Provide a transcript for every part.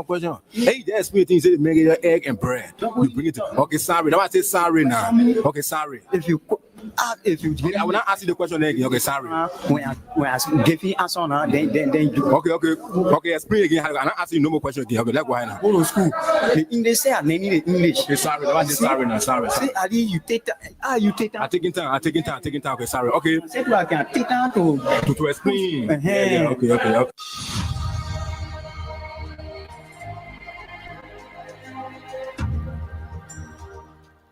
Question. Hey, that's me things that make it egg and bread. You bring it to okay, sorry. Now I say sorry now. Okay, sorry. If you I will not ask you the question again. Okay, sorry. When I give you answer now, then you Okay, explain again. I'm not asking you no more question again. Okay, let's go ahead now. go to school. The English say I need English. Okay, sorry. Now I say sorry now. Sorry. See, Ali, you take time. You take time. I'm taking time. Okay, sorry. Okay. Say I can take time to explain. Yeah, okay.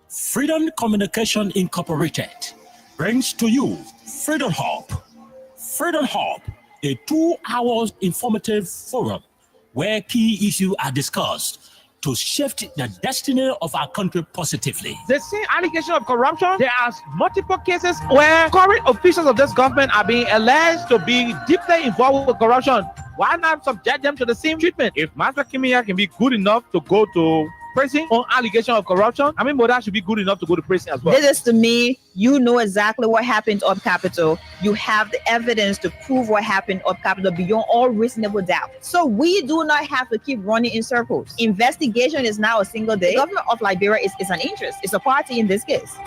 Freedom Communication Incorporated brings to you Freedom Hub. Freedom Hub, a 2-hour informative forum where key issues are discussed to shift the destiny of our country positively. The same allegation of corruption, there are multiple cases where current officials of this government are being alleged to be deeply involved with corruption. Why not subject them to the same treatment? If Master Kimia can be good enough to go to prison on allegation of corruption, I mean, Moda should be good enough to go to prison as well. This is to me, you know exactly what happened up Capitol. You have the evidence to prove what happened up Capitol beyond all reasonable doubt. So we do not have to keep running in circles. Investigation is now a single day. The government of Liberia is an interest. It's a party in this case.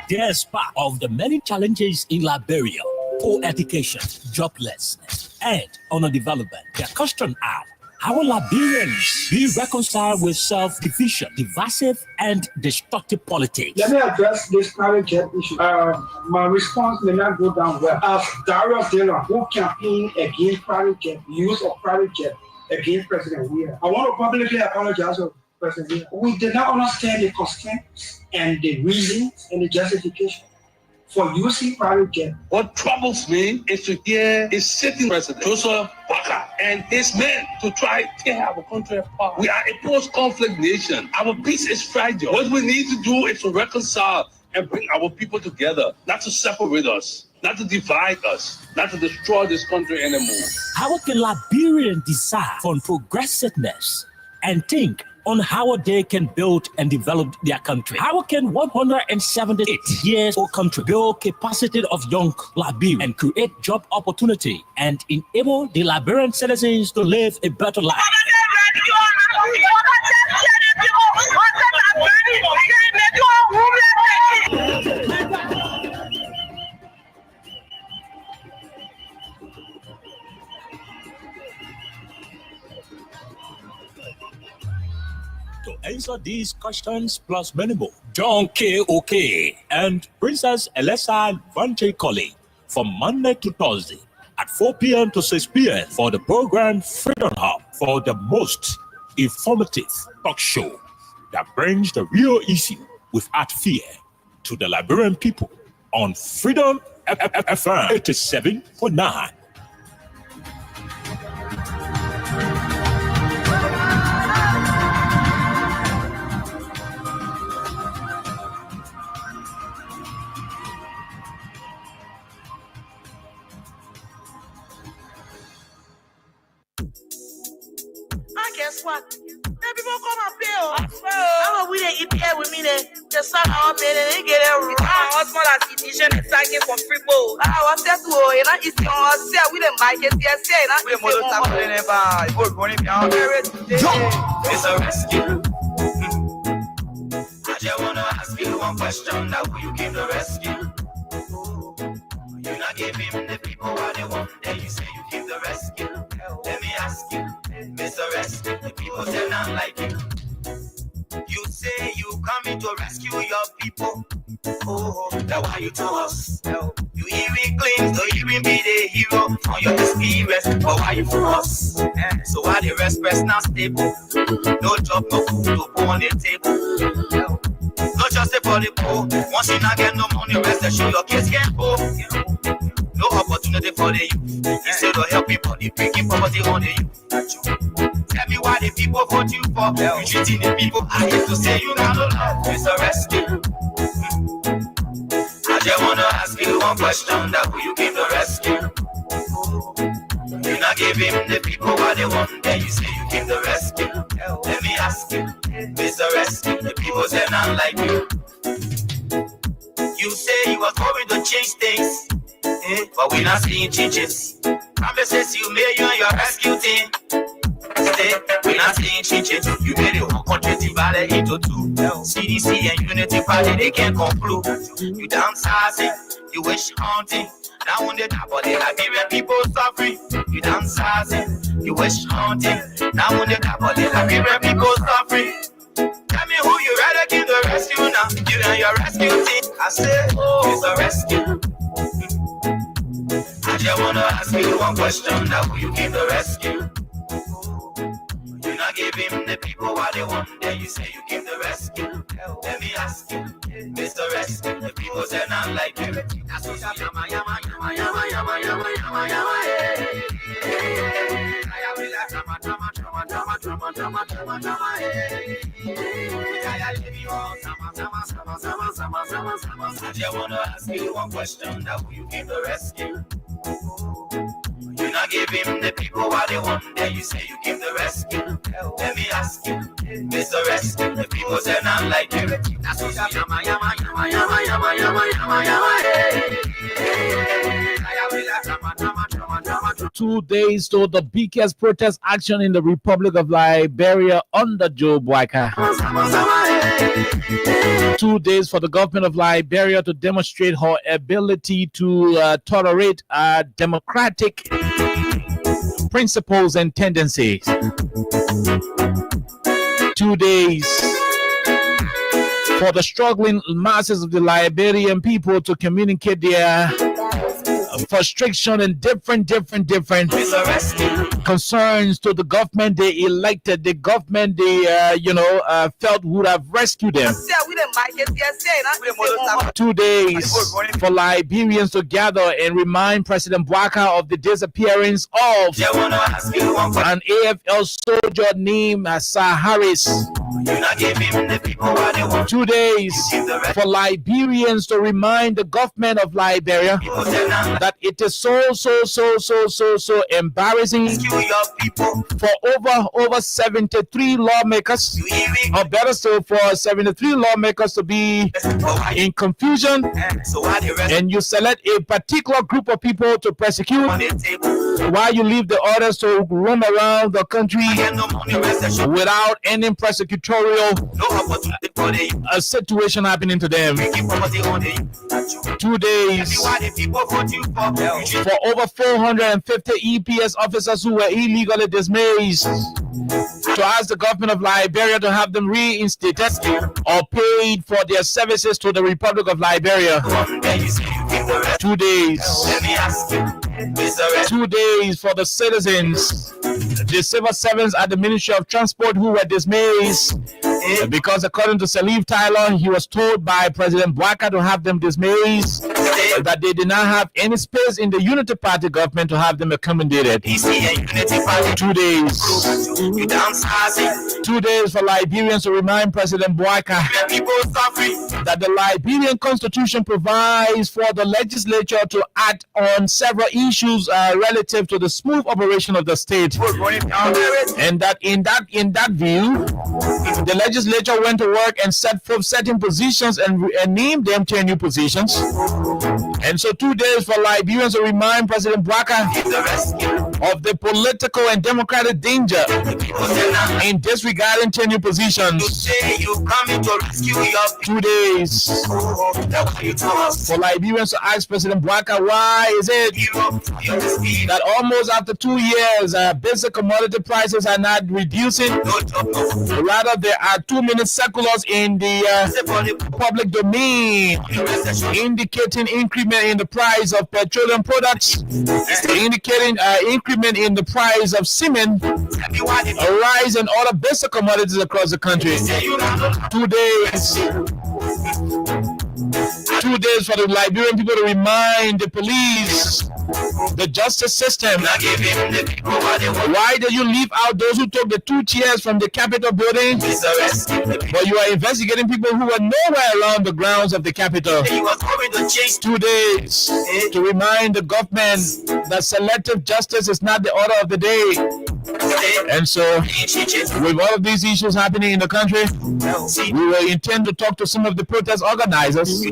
Despite of the many challenges in Liberia, poor education, joblessness, and underdevelopment, the question are, how will Liberians be reconciled with self-division, divisive, and destructive politics? Let me address this private jet issue. My response may not go down well. As Darius Taylor, who campaigned against private jet, use of private jet against President Weir, I want to publicly apologize to President Weir. We did not understand the constraints and the reasons and the justification for using private jet. What troubles me is to hear a sitting president, Joseph Walker, and his men to try to tear our country apart. We are a post-conflict nation. Our peace is fragile. What we need to do is to reconcile and bring our people together, not to separate us, not to divide us, not to destroy this country anymore. How can Liberians decide on progressiveness and think on how they can build and develop their country? How can 178 years old country build capacity of young Liberians and create job opportunity and enable the Liberian citizens to live a better life? To answer these questions plus many more, John KOK and Princess Alexa Vante Colley from Monday to Thursday at 4 p.m. to 6 p.m. for the program Freedom Hub, for the most informative talk show that brings the real issue without fear to the Liberian people on Freedom FM 87.9. Guess what? Then people come and pay. How are we they eat here with me? They start our pay and they get a small institution attacking for free bowl. I was there to you know it's on say we the market here say na we mo start calling never you go running down it's a rescue. I just wanna ask you one question, now will you give the rescue? You not give him the people what they want, then you say you give the rescue. Let me ask you, Mr. Rescue, the people say not like you. You say you coming to rescue your people. Oh, that's why you to us. You even claim to even be the hero on your experience, but why you for us? So why the respect not stable? No job, no food to put on the table. No justice for the poor. Once you not get no money, rest assured your kids can't go. No opportunity for the youth. Instead of helping people, bringing poverty on the youth. Tell me why the people vote you for. You treating the people. I hate to say you got no love. It's a rescue. I just wanna ask you one question. That will you give the rescue? You not give him the people what they want. Then you say you give the rescue. Let me ask you, Mr. Rescue. The people say not like you. You say you are going to change things. But we're not seeing changes. Promises you made you and your rescue team. not saying change. You really want country divided into two. CDC and Unity Party, they can't conclude. You downsizing, you wish haunting. Now on the top of the Liberian people suffering. You downsizing, you wish haunting. Now on the top of the Liberian people suffering. Tell me who you rather give the rescue now. You and your rescue team. I say, oh, it's a rescue. I just wanna ask you one question. Now who you give the rescue? You not give him the people what they want. Then you say you give the rescue. Let me ask you, Mr. Rescue. The people say not like you. That's what yama yama yama yama yama yama yama yama. I just wanna ask you one question. Now who you give the rescue? You not give him the people what they want. Then you say you give the rescue. Let me ask you, Mr. Rescue. The people say not like you. That's what yama yama yama yama yama yama yama yama. 2 days to the biggest protest action in the Republic of Liberia under Joe Boyka. 2 days for the government of Liberia to demonstrate her ability to tolerate democratic principles and tendencies. 2 days for the struggling masses of the Liberian people to communicate their frustration and different concerns to the government they elected, the government they felt would have rescued them. 2 days for Liberians to gather and remind President Boyka of the disappearance of an AFL soldier named Harris. 2 days for Liberians to remind the government of Liberia that it is so embarrassing for over 73 lawmakers, or better still, for 73 lawmakers to be in confusion, and you select a particular group of people to persecute while you leave the others to roam around the country without any prosecutorial situation happening to them. 2 days for over 450 EPS officers who were illegally dismissed, to ask the government of Liberia to have them reinstated or paid for their services to the Republic of Liberia. 2 days. 2 days for the citizens, the civil servants at the Ministry of Transport who were dismissed because, according to Salif Tyler, he was told by President Boyka to have them dismissed, that they did not have any space in the Unity Party government to have them accommodated. 2 days. 2 days for Liberians to remind President Boyka that the Liberian Constitution provides for the legislature to act on several issues relative to the smooth operation of the state, and that in that view, the legislature went to work and set forth certain positions and named them 10 new positions. And so 2 days for Liberians to remind President Boyka of the political and democratic danger in disregarding 10 new positions. 2 days for Liberians to ask President Boyka, why is it that almost after 2 years, basic commodity prices are not reducing? Rather, there are too many circulars in the public domain indicating increment in the price of petroleum products, indicating increment in the price of cement, a rise in other basic commodities across the country. 2 days. 2 days for the Liberian people to remind the police, the justice system, why did you leave out those who took the 2 chairs from the Capitol building, but you are investigating people who were nowhere around the grounds of the Capitol? 2 days to remind the government that selective justice is not the order of the day, And so, with all of these issues happening in the country, we will intend to talk to some of the protest organizers.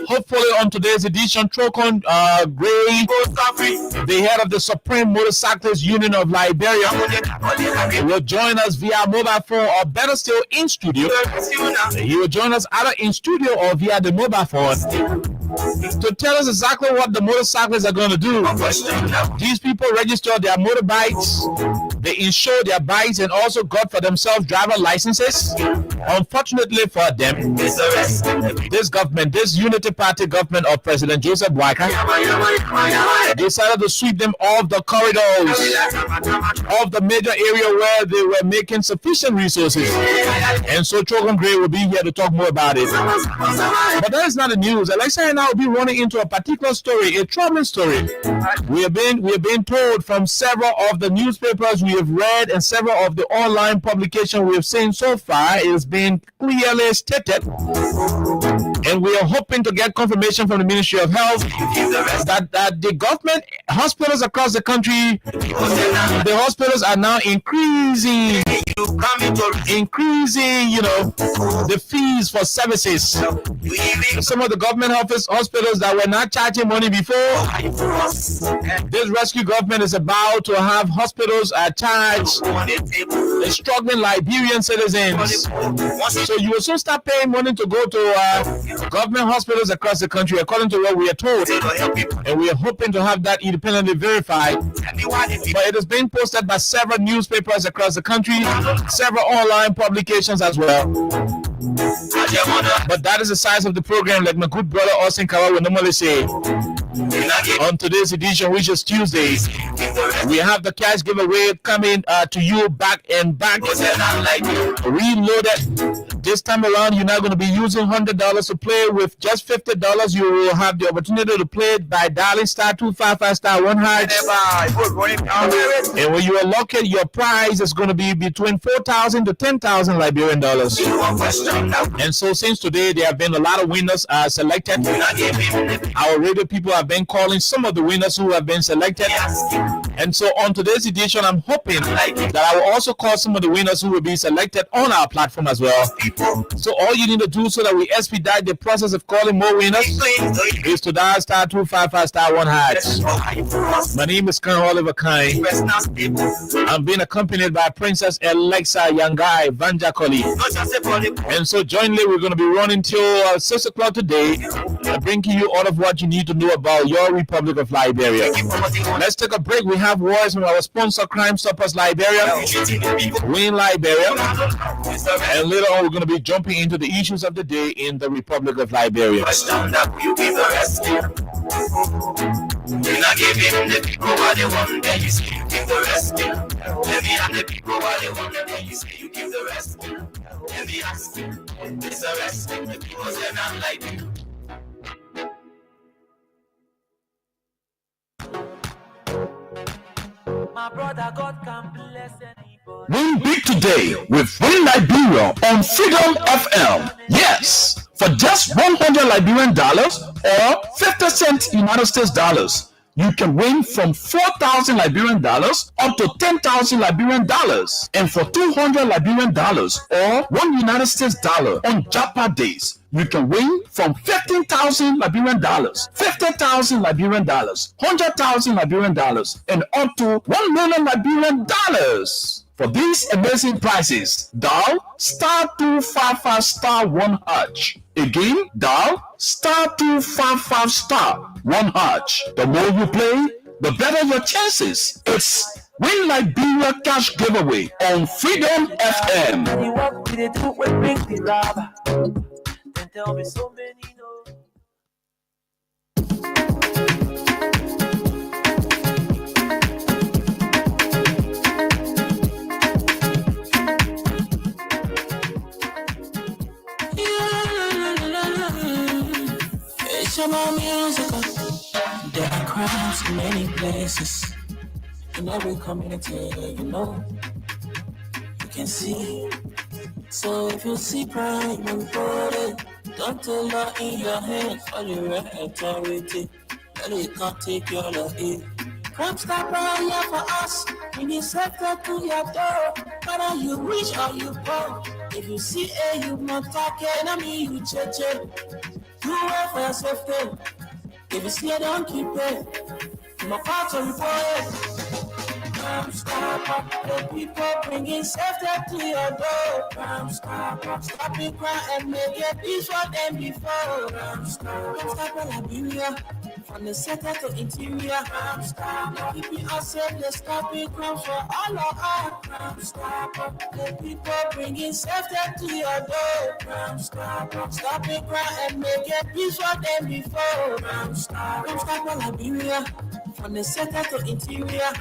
Hopefully, on today's edition, Trokon Gray, the head of the Supreme Motorcyclist Union of Liberia, will join us via mobile phone, or better still, in studio. He will join us either in studio or via the mobile phone to tell us exactly what the motorcyclists are going to do. These people register their motorbikes, they insure their bikes, and also got for themselves driver licenses. Unfortunately for them, this government, this Unity Party government of President Joseph Boakai, decided to sweep them off the corridors of the major area where they were making sufficient resources. And so Chogan Gray will be here to talk more about it. But that is not the news. Alexa and I will be running into a particular story, a troubling story. We have been told from several of the newspapers we have read and several of the online publications we have seen so far. It has been clearly stated, and we are hoping to get confirmation from the Ministry of Health that the government hospitals across the country, the hospitals are now increasing, the fees for services. Some of the government hospitals that were not charging money before, this rescue government is about to have hospitals charge struggling Liberian citizens. So you will soon start paying money to go to government hospitals across the country, according to what we are told. And we are hoping to have that independently verified. But it has been posted by several newspapers across the country, several online publications as well. But that is the size of the program, like my good brother Austin Kawa would normally say. On today's edition, which is Tuesday, we have the cash giveaway coming to you back and back, reloaded. This time around, you're not going to be using $100 to play. With just $50, you will have the opportunity to play it by dialing *255*1#. And when you unlock it, your prize is going to be between 4,000 to 10,000 Liberian dollars. And so since today, there have been a lot of winners selected. Our radio people have been calling some of the winners who have been selected. And so on today's edition, I'm hoping that I will also call some of the winners who will be selected on our platform as well. So all you need to do so that we expedite the process of calling more winners is to dial *255*1#. My name is Colonel Oliver Kine. I'm being accompanied by Princess Alexa Yangai Vanjakoli. And so jointly we're going to be running till 6 o'clock today, bringing you all of what you need to know about your Republic of Liberia. Let's take a break. We have words from our sponsor, Crime Stoppers Liberia, Win Liberia, and later on we're going to be jumping into the issues of the day in the Republic of Liberia. You not give him the people what they want, then you say you give the rest. Let me have the people what they want, then you say you give the rest. Let me ask you, it's the rest. The people say not like you. My brother, God can bless anybody. Win big today with Win Liberia on Freedom FM. Yes, for just $100 Liberian dollars or 50 cents United States dollars, you can win from 4,000 Liberian dollars up to 10,000 Liberian dollars. And for $200 Liberian dollars or $1 United States dollar on Japa days, you can win from 15,000 Liberian dollars, 50,000 Liberian dollars, 100,000 Liberian dollars, and up to 1 million Liberian dollars. For these amazing prizes, dial *255*1#. Again, dial *255*1#. The more you play, the better your chances. It's Win Liberia Cash Giveaway on Freedom FM. Tell me so many no. It's about music. There are crowds in many places. In every community, you know. You can see. So if you see pride and body, don't tell her in your hands for your authority. Well, you can't take your love in. Crime stop right here for us. bringing safety to your door. Whether you rich or you poor, if you see a you not talking, I mean you check. Do well for your safety. If you see it, don't keep it. My part of report. Stop the people bringing safety to your door. Stop it, cry and make it peace for them before. Stop Liberia from the center to interior. Keeping us safe, let's stop it, crime for all of us. Stop the people bringing safety to your door. Stop it, cry and make it peace for them before. Stop Liberia from the center to interior.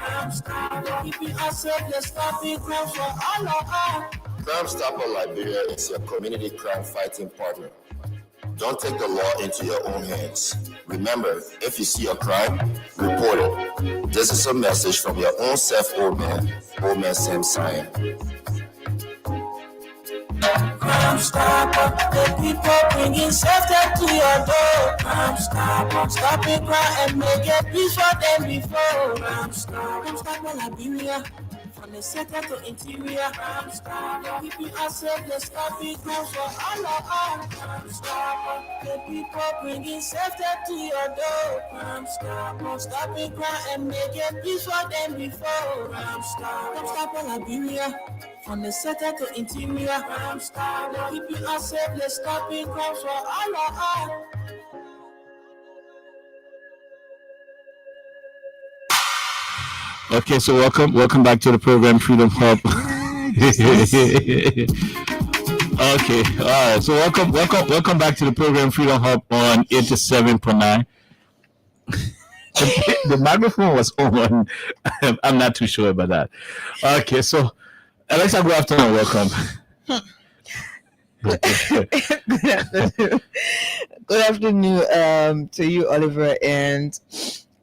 Keeping us safe, let's stop it, crime for all of us. Crime Stopper Liberia is your community crime fighting partner. Don't take the law into your own hands. Remember, if you see a crime, report it. This is a message from your own self, old man Sam Sion. Crime Stopper, the people bringing safety to your door. Crime Stopper, stop it, cry and make it peace for them before. Crime Stopper Liberia, from the center to interior. Crime Stopper, keeping us safe, let's stop it, crime for all of us. Crime Stopper, the people bringing safety to your door. Crime Stopper, stop it, cry and make it peace for them before. Crime Stopper Liberia, from the center to interior. Crime Stopper, keeping us safe, let's stop it, crime for all of us. Okay, so welcome back to the program Freedom Hub. Okay, all right. So welcome back to the program Freedom Hub on 87.9. The microphone was on. I'm not too sure about that. Okay, so Alexa, good afternoon. Welcome. Good afternoon. Good afternoon to you, Oliver, and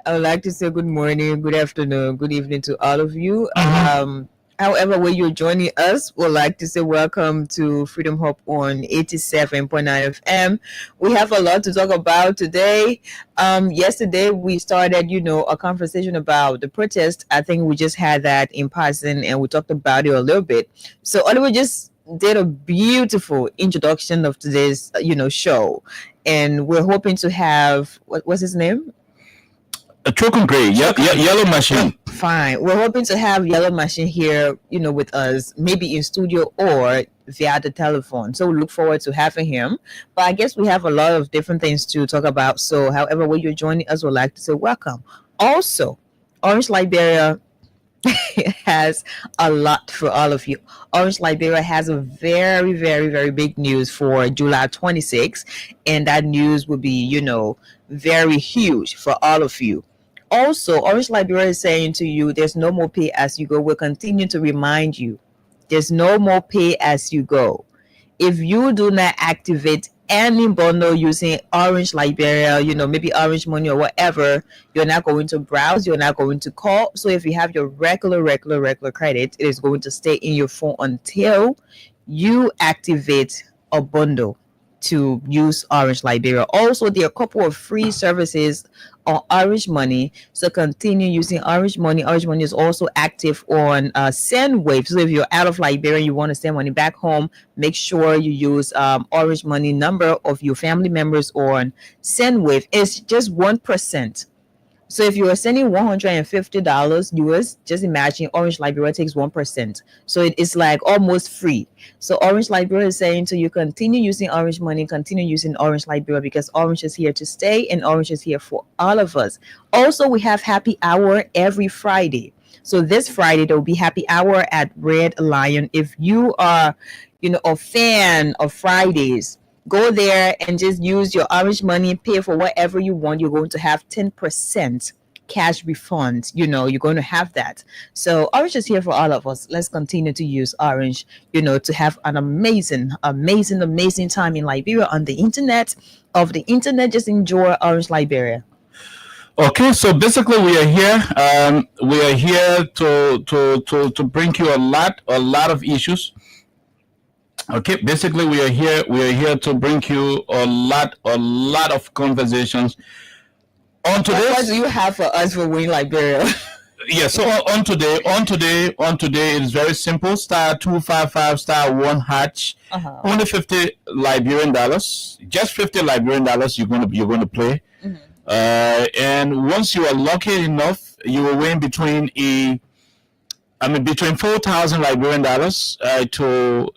I would like to say good morning, good afternoon, good evening to all of you. However, when you're joining us, we'd like to say welcome to Freedom Hub on 87.9 FM. We have a lot to talk about today. Yesterday, we started, a conversation about the protest. I think we just had that in person and we talked about it a little bit. So Oliver just did a beautiful introduction of today's, show. And we're hoping to have, what's his name? A token gray, Yellow Machine. Fine. We're hoping to have Yellow Machine here, with us, maybe in studio or via the telephone. So we look forward to having him. But I guess we have a lot of different things to talk about. So however, when you're joining us, we'd like to say welcome. Also, Orange Liberia has a lot for all of you. Orange Liberia has a very, very, very big news for July 26th. And that news will be, very huge for all of you. Also, Orange Liberia is saying to you, there's no more pay as you go. We'll continue to remind you, there's no more pay as you go. If you do not activate any bundle using Orange Liberia, maybe Orange Money or whatever, you're not going to browse, you're not going to call. So if you have your regular credit, it is going to stay in your phone until you activate a bundle to use Orange Liberia. Also, there are a couple of free services on Orange Money, so continue using Orange Money. Orange Money is also active on SendWave. So if you're out of Liberia and you want to send money back home, make sure you use Orange Money number of your family members on SendWave. It's just 1%. So if you are sending $150 US, just imagine Orange Liberia takes 1%. So it is like almost free. So Orange Liberia is saying to you, continue using Orange Money, continue using Orange Liberia, because Orange is here to stay and Orange is here for all of us. Also, we have happy hour every Friday. So this Friday, there will be happy hour at Red Lion. If you are, a fan of Fridays, go there and just use your Orange Money, pay for whatever you want. You're going to have 10% cash refund. You're going to have that. So Orange is here for all of us. Let's continue to use Orange, to have an amazing time in Liberia on the internet. Just enjoy Orange Liberia. Okay, so basically we are here. We are here to bring you a lot of issues. Okay, basically we are here to bring you a lot of conversations on today's. What do you have for us for Win Liberia? Yeah, so on today, it's very simple. Star 255 star 1#. Only $50 Liberian. Just $50 Liberian. You're gonna play. And once you are lucky enough, you will win between 4,000 Liberian dollars to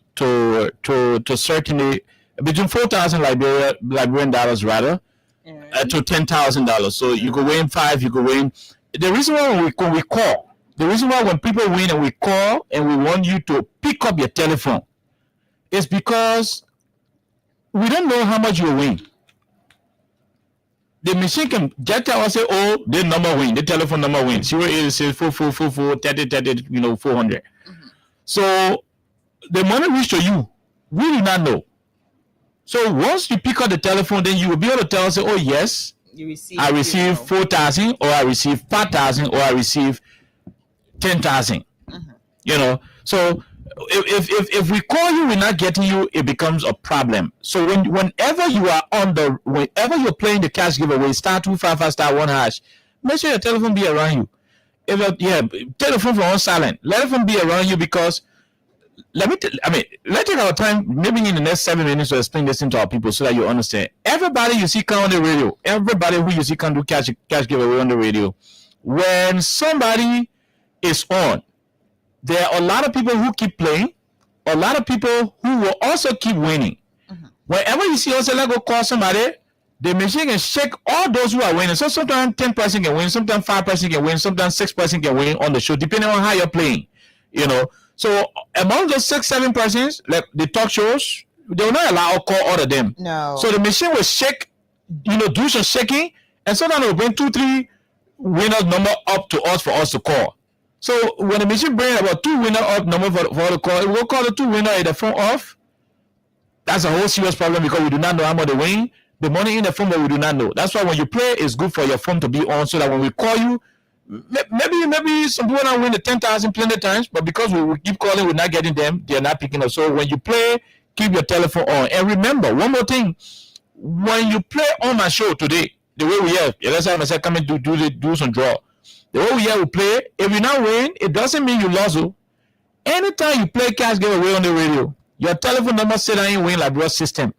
certainly between 4,000 Liberian dollars rather to $10,000. So you could win five. You could win. The reason why we call, the reason why when people win and we call and we want you to pick up your telephone, is because we don't know how much you win. The machine can just tell us, say, oh, the number win, the telephone number win, 086 444 30 400. So the money reach to you, we do not know. So once you pick up the telephone, then you will be able to tell us, oh yes, I receive 4,000, or I receive 5,000, or I receive 10,000. So if we call you, we're not getting you, it becomes a problem. So whenever you're playing the cash giveaway, star 255 star 1#, make sure your telephone be around you. Telephone on silent. Let the phone be around you, because let's take our time, maybe in the next 7 minutes, to explain this to our people so that you understand. Everybody you see come on the radio, everybody who you see can do cash giveaway on the radio. When somebody is on, there are a lot of people who keep playing, a lot of people who will also keep winning. Whenever you see us, let's go call somebody, the machine can shake all those who are winning. So sometimes 10% can win, sometimes 5% can win, sometimes 6% can win on the show, depending on how you're playing. So among those 6-7%, like the talk shows, they will not allow call all of them. No. So the machine will shake, do some shaking, and sometimes it will bring 2-3 winners number up to us for us to call. So when the machine brings about 2 winner up number for the call, it will call the 2 winner in the phone off. That's a whole serious problem, because we do not know how much they win. The money in the phone, but we do not know. That's why when you play, it's good for your phone to be on, so that when we call you, maybe some people don't win the 10,000 plenty of times, but because we keep calling, we're not getting them, they're not picking up. So when you play, keep your telephone on. And remember, one more thing, when you play on my show today, the way we have, let's have myself come and do some draw. The way we have we play, if you not win, it doesn't mean you lost. Anytime you play cash giveaway on the radio, your telephone number say that you win like broad system.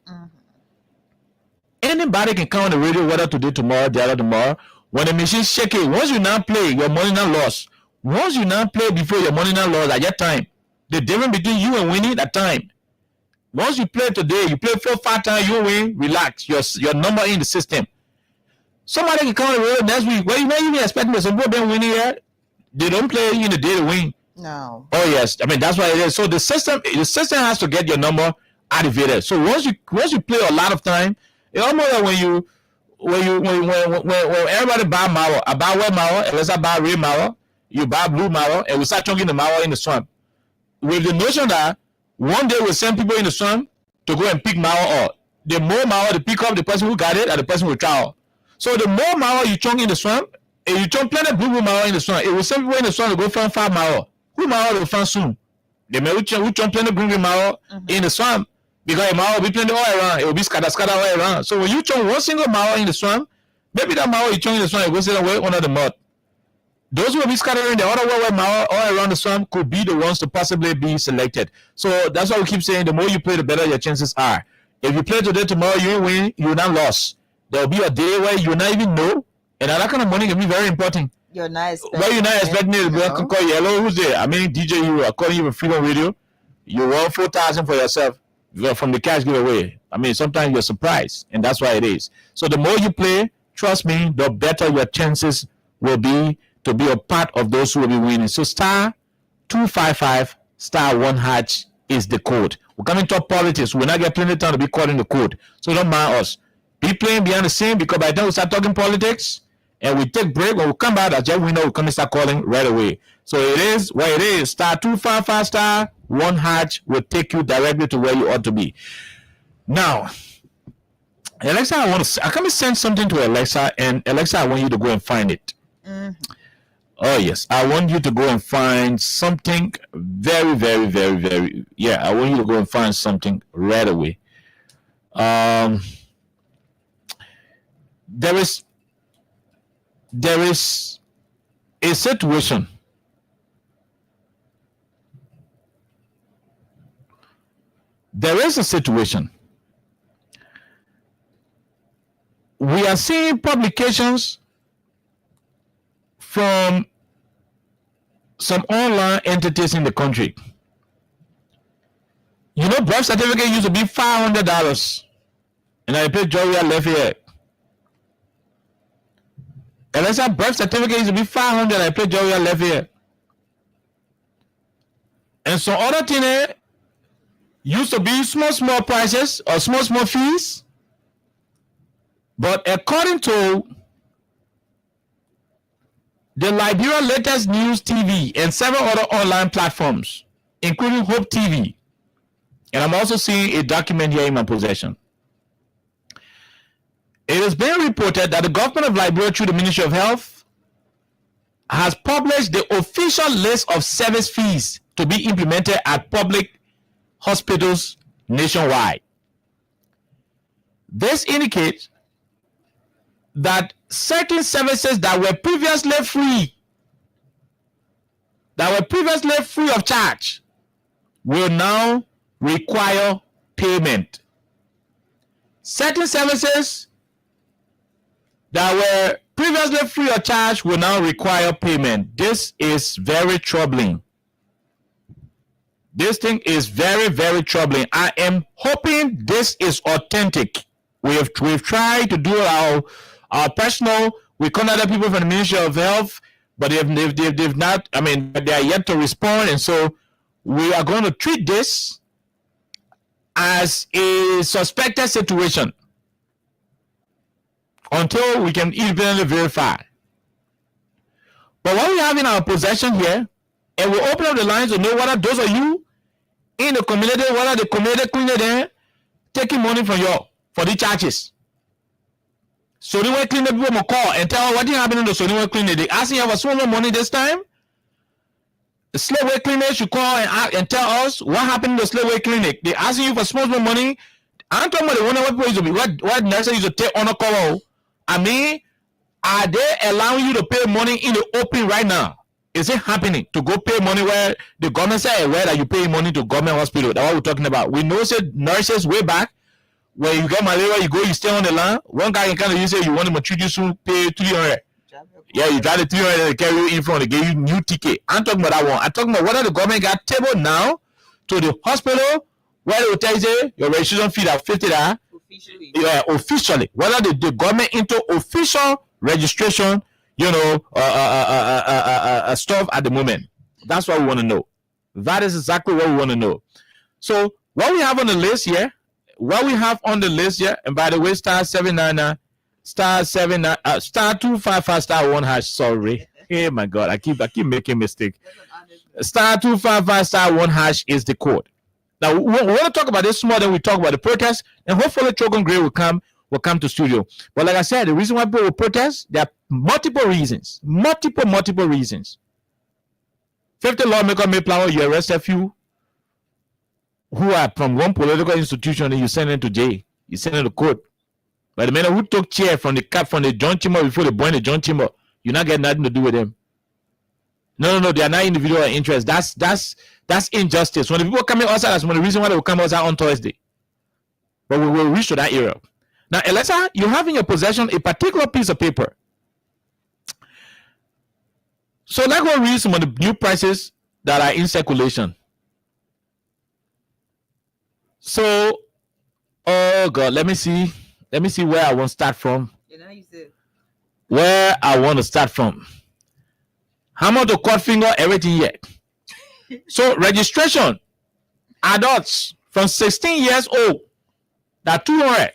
Anybody can come on the radio, whether today, tomorrow, the other tomorrow. When the machine shake it, once you not play, your money not lost. Once you not play before, your money not lost at that time. The difference between you and winning that time. Once you play today, you play 4-5 times, you win, relax. Your number in the system. Somebody can come on the road next week. Well, you not even expecting that some people been winning here. They don't play in the day to win. No. Oh yes, that's why it is. So the system has to get your number activated. So once you play a lot of time, it's almost like when everybody buy marrow, I buy red marrow, unless I buy red marrow, you buy blue marrow, and we start chunking the marrow in the swamp. With the notion that one day we'll send people in the swamp to go and pick marrow up. The more marrow they pick up, the person who got it, and the person will try. So the more marrow you chunk in the swamp, and you chunk plenty of blue marrow in the swamp, it will send people in the swamp to go find 5 marrow. Who marrow will find soon? They may chunk plenty of green marrow in the swamp, because the marrow will be plenty all around. It will be scattered all around. So when you chunk one single marrow in the swamp, maybe that marrow you chunk in the swamp, it will sit away under the mud. Those who will be scattering the other way marrow all around the swamp could be the ones to possibly be selected. So that's why we keep saying the more you play, the better your chances are. If you play today, tomorrow you win, you're not lost. There will be a day where you not even know, and that kind of money can be very important. You're nice. Why you not expecting it to call you? Hello, who's there? DJ, you are calling you from Freedom Radio. You won 4,000 for yourself from the cash giveaway. Sometimes you're surprised, and that's why it is. So the more you play, trust me, the better your chances will be to be a part of those who will be winning. So star 255 star 1# is the code. We're coming to politics. We're not getting plenty of time to be calling the code. So don't mind us. Be playing behind the scene, because by the time we start talking politics and we take break, when we come back, as just we know, we're going to start calling right away. So it is what it is. Star 255 star 1# will take you directly to where you ought to be. Now, Alexa, I come and send something to Alexa, and Alexa, I want you to go and find it. Oh yes, I want you to go and find something very, very, very, very. Yeah, I want you to go and find something right away. There is a situation we are seeing publications from some online entities in the country. You know, birth certificate used to be $500, and I paid Joey left here. Alexa, birth certificate used to be $500, I paid Joey left here. And some other thing used to be small prices or small fees. But according to the Liberia Latest News TV and several other online platforms, including Hope TV, and I'm also seeing a document here in my possession. It is being reported that the government of Liberia, through the Ministry of Health, has published the official list of service fees to be implemented at public hospitals nationwide. This indicates that certain services that were previously free of charge will now require payment. Certain services that were previously free of charge will now require payment. This is very troubling. This thing is very, very troubling. I am hoping this is authentic. We've tried to do our personal. We contact people from the Ministry of Health, but they've not. I mean, they are yet to respond, and so we are going to treat this as a suspected situation until we can independently verify. But what we have in our possession here, and we'll open up the lines to know whether those of you in the community, whether the community cleaner there taking money from you for the charges. So the way cleaner people will call and tell what is happening to the Soniwe cleaner. They asking you for small money this time. The slave clinic should call and tell us what happened to the slave clinic. They asking you for small money. I'm talking about the one what people used to what nurses used to take on a cover. I mean, are they allowing you to pay money in the open right now? Is it happening to go pay money where the government say where that you pay money to government hospital? That's what we're talking about. We know said nurses way back when you get malaria, you go, you stay on the line. One guy in Canada, you say you want to treat you soon, pay 300. Yeah, you drive the 300 and they carry you in front, they give you new ticket. I'm talking about that one. I'm talking about whether the government got table now to the hospital where they will tell you your registration fee at $50. Officially. Yeah, officially. Whether the government into official registration, you know, stuff at the moment. That's what we want to know. That is exactly what we want to know. So what we have on the list here, and by the way, star 799, star 79, star 255, star 1 hash. Sorry. Hey my God, I keep making mistake. Star 255, star 1 hash is the code. Now we want to talk about this more than we talk about the protest, and hopefully Chogon Gray will come to studio. But like I said, the reason why people will protest, there are multiple reasons. Multiple reasons. 50 lawmakers may plan you arrest a few who are from one political institution and you send them to jail. You send them to court. But the men who took chair from the John Chimo before they burn the John Chimo, you not get nothing to do with them. No, they are not individual interest. That's injustice. When the people coming outside, that's one of the reasons why they will come outside on Thursday. But we will reach to that era. Now, Alexa, you have in your possession a particular piece of paper. So let's go read some of the new prices that are in circulation. So, oh God, let me see where I want to start from. Where I want to start from. How much the cord finger, everything yet. So registration, adults from 16 years old, that 200.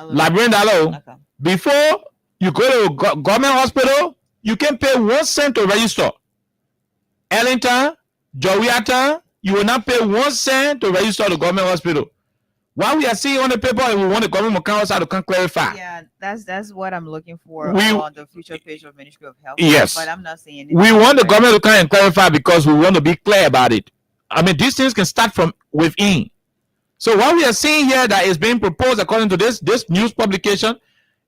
Liberian dollar. Okay. Before you go to government hospital, you can pay 1 cent to register. Ellington, Jowiata, you will not pay 1 cent to register the government hospital. What we are seeing on the paper, and we want the government council to come clarify. Yeah, that's what I'm looking for on the future page of Ministry of Health. Yes, but I'm not saying anything. We want the government to come and clarify because we want to be clear about it. I mean, these things can start from within. So what we are seeing here that is being proposed according to this news publication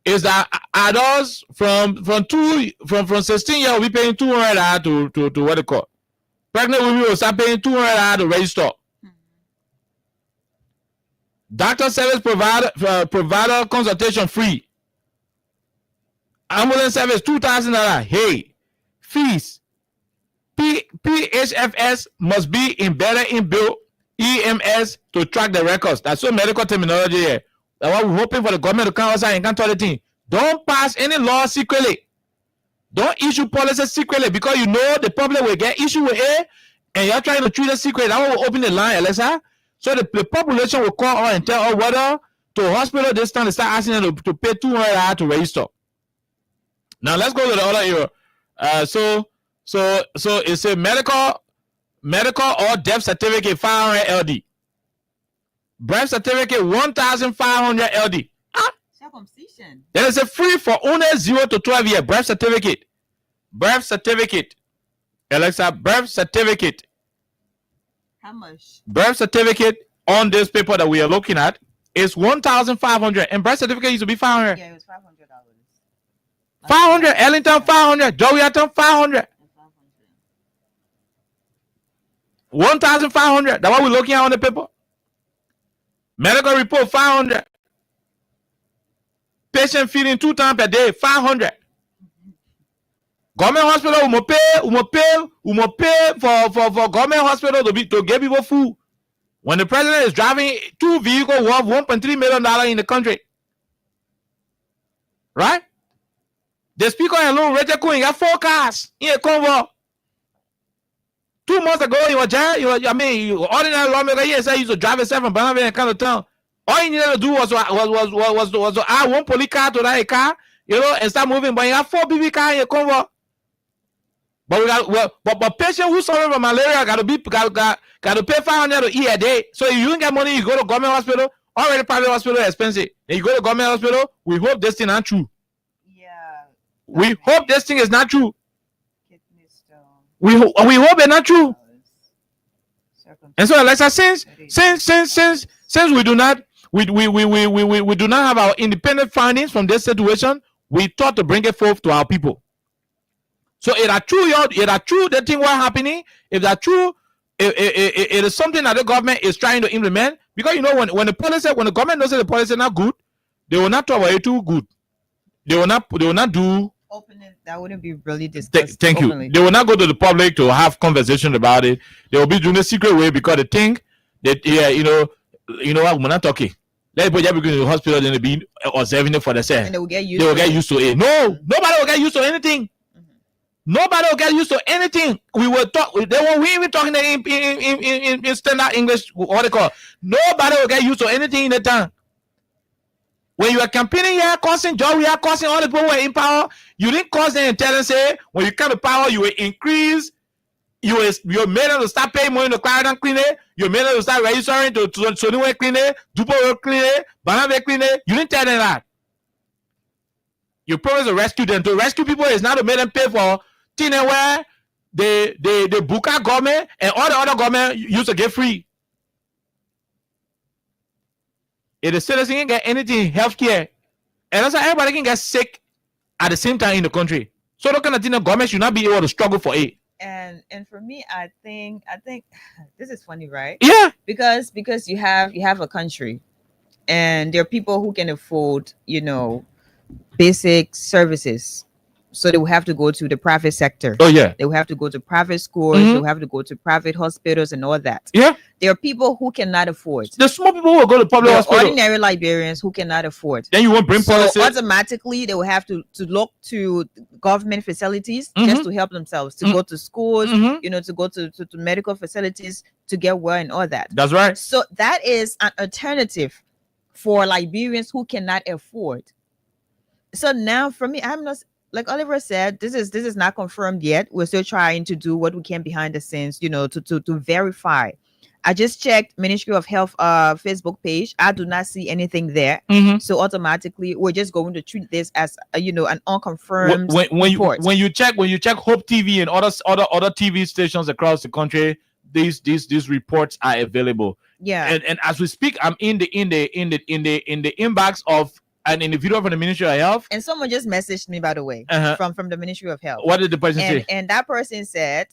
is that adults from 16 years will be paying $200 to what they call. Pregnant women will start paying $200 to register. Doctor service provider consultation free. Ambulance service $2,000. Hey, fees. PHFS must be embedded in bill EMS to track the records. That's so medical terminology here. That's what we're hoping for the government to come outside and control the thing. Don't pass any law secretly. Don't issue policies secretly because you know the public will get issue with it and you're trying to treat it secretly. That will open the line, Alexa. So the population will call on and tell whether to a hospital this time they start asking them to pay $200 to register. Now let's go to the other area. So it's a medical or death certificate 500 LD. Birth certificate 1,500 LD. Circumcision. Then it's a free for only 0 to 12 year birth certificate. Birth certificate. Alexa, birth certificate. How much? Birth certificate on this paper that we are looking at is 1,500 and birth certificate used to be 500. Yeah, it was $500. 500, Ellington 500, Joeyton 500. 1,500. That's what we're looking at on the paper. Medical report 500. Patient feeding 2 times per day 500. Government hospital we pay for government hospital to get people food. When the president is driving 2 vehicles worth $1.3 million in the country, right? The speaker alone, Richard Quinn, got 4 cars in a convo. 2 months ago, he was ordinary lawmaker. He said he used to drive himself from Banana and come to town. All he needed to do was to add 1 police car to that car, and start moving. But he got 4 BB cars in a convo. But patient who suffering from malaria got to pay $500 to eat a day. So if you don't get money, you go to government hospital. Already private hospital is expensive. Then you go to government hospital. We hope this thing not true. Yeah. We hope this thing is not true. We hope it's not true. And so, like I said, since we do not have our independent findings from this situation, we thought to bring it forth to our people. So if that's true, the thing was happening. If that's true, it is something that the government is trying to implement. Because when the government knows that the policy is not good, they will not talk about it too good. They will not do. That wouldn't be really discussed. Thank openly. you. They will not go to the public to have conversation about it. They will be doing a secret way because they think that what we're not talking. Let people just go to the hospital and be observing it for themselves. And they will get used to it. No, nobody will get used to anything. Nobody will get used to anything. We were even talking in standard English. What they call? Nobody will get used to anything in the town. When you are campaigning here, causing job, we are causing all the people who are in power. You didn't cause them and tell them, say, when you come to power, you will increase. You made them to start paying money to clean it. You made them to start registering to Soniwe clean it, Dupo clean it, Banave clean it. You didn't tell them that. You promised to rescue them. To rescue people is not to make them pay for things where the Buka government and all the other government used to get free. If the citizen can get anything, healthcare, and that's how everybody can get sick at the same time in the country. So that kind of thing, the government should not be able to struggle for it. And for me, I think this is funny, right? Yeah. Because you have a country, and there are people who can afford, basic services. So they will have to go to the private sector. Oh yeah. They will have to go to private schools. Mm-hmm. They will have to go to private hospitals and all that. Yeah. There are people who cannot afford. The small people will go to public hospital. Ordinary Liberians who cannot afford. Then you won't bring policy. Automatically, they will have to look to government facilities just to help themselves, to go to schools, to go to medical facilities to get well and all that. That's right. So that is an alternative for Liberians who cannot afford. So now, for me, I'm not. Like Oliver said, this is not confirmed yet. We're still trying to do what we can behind the scenes, to verify. I just checked Ministry of Health Facebook page. I do not see anything there. So automatically we're just going to treat this as an unconfirmed report. When you check Hope TV and other TV stations across the country, these reports are available. Yeah. And as we speak, I'm in the inbox of an individual from the Ministry of Health. And someone just messaged me, by the way, from the Ministry of Health. What did the person say? And that person said,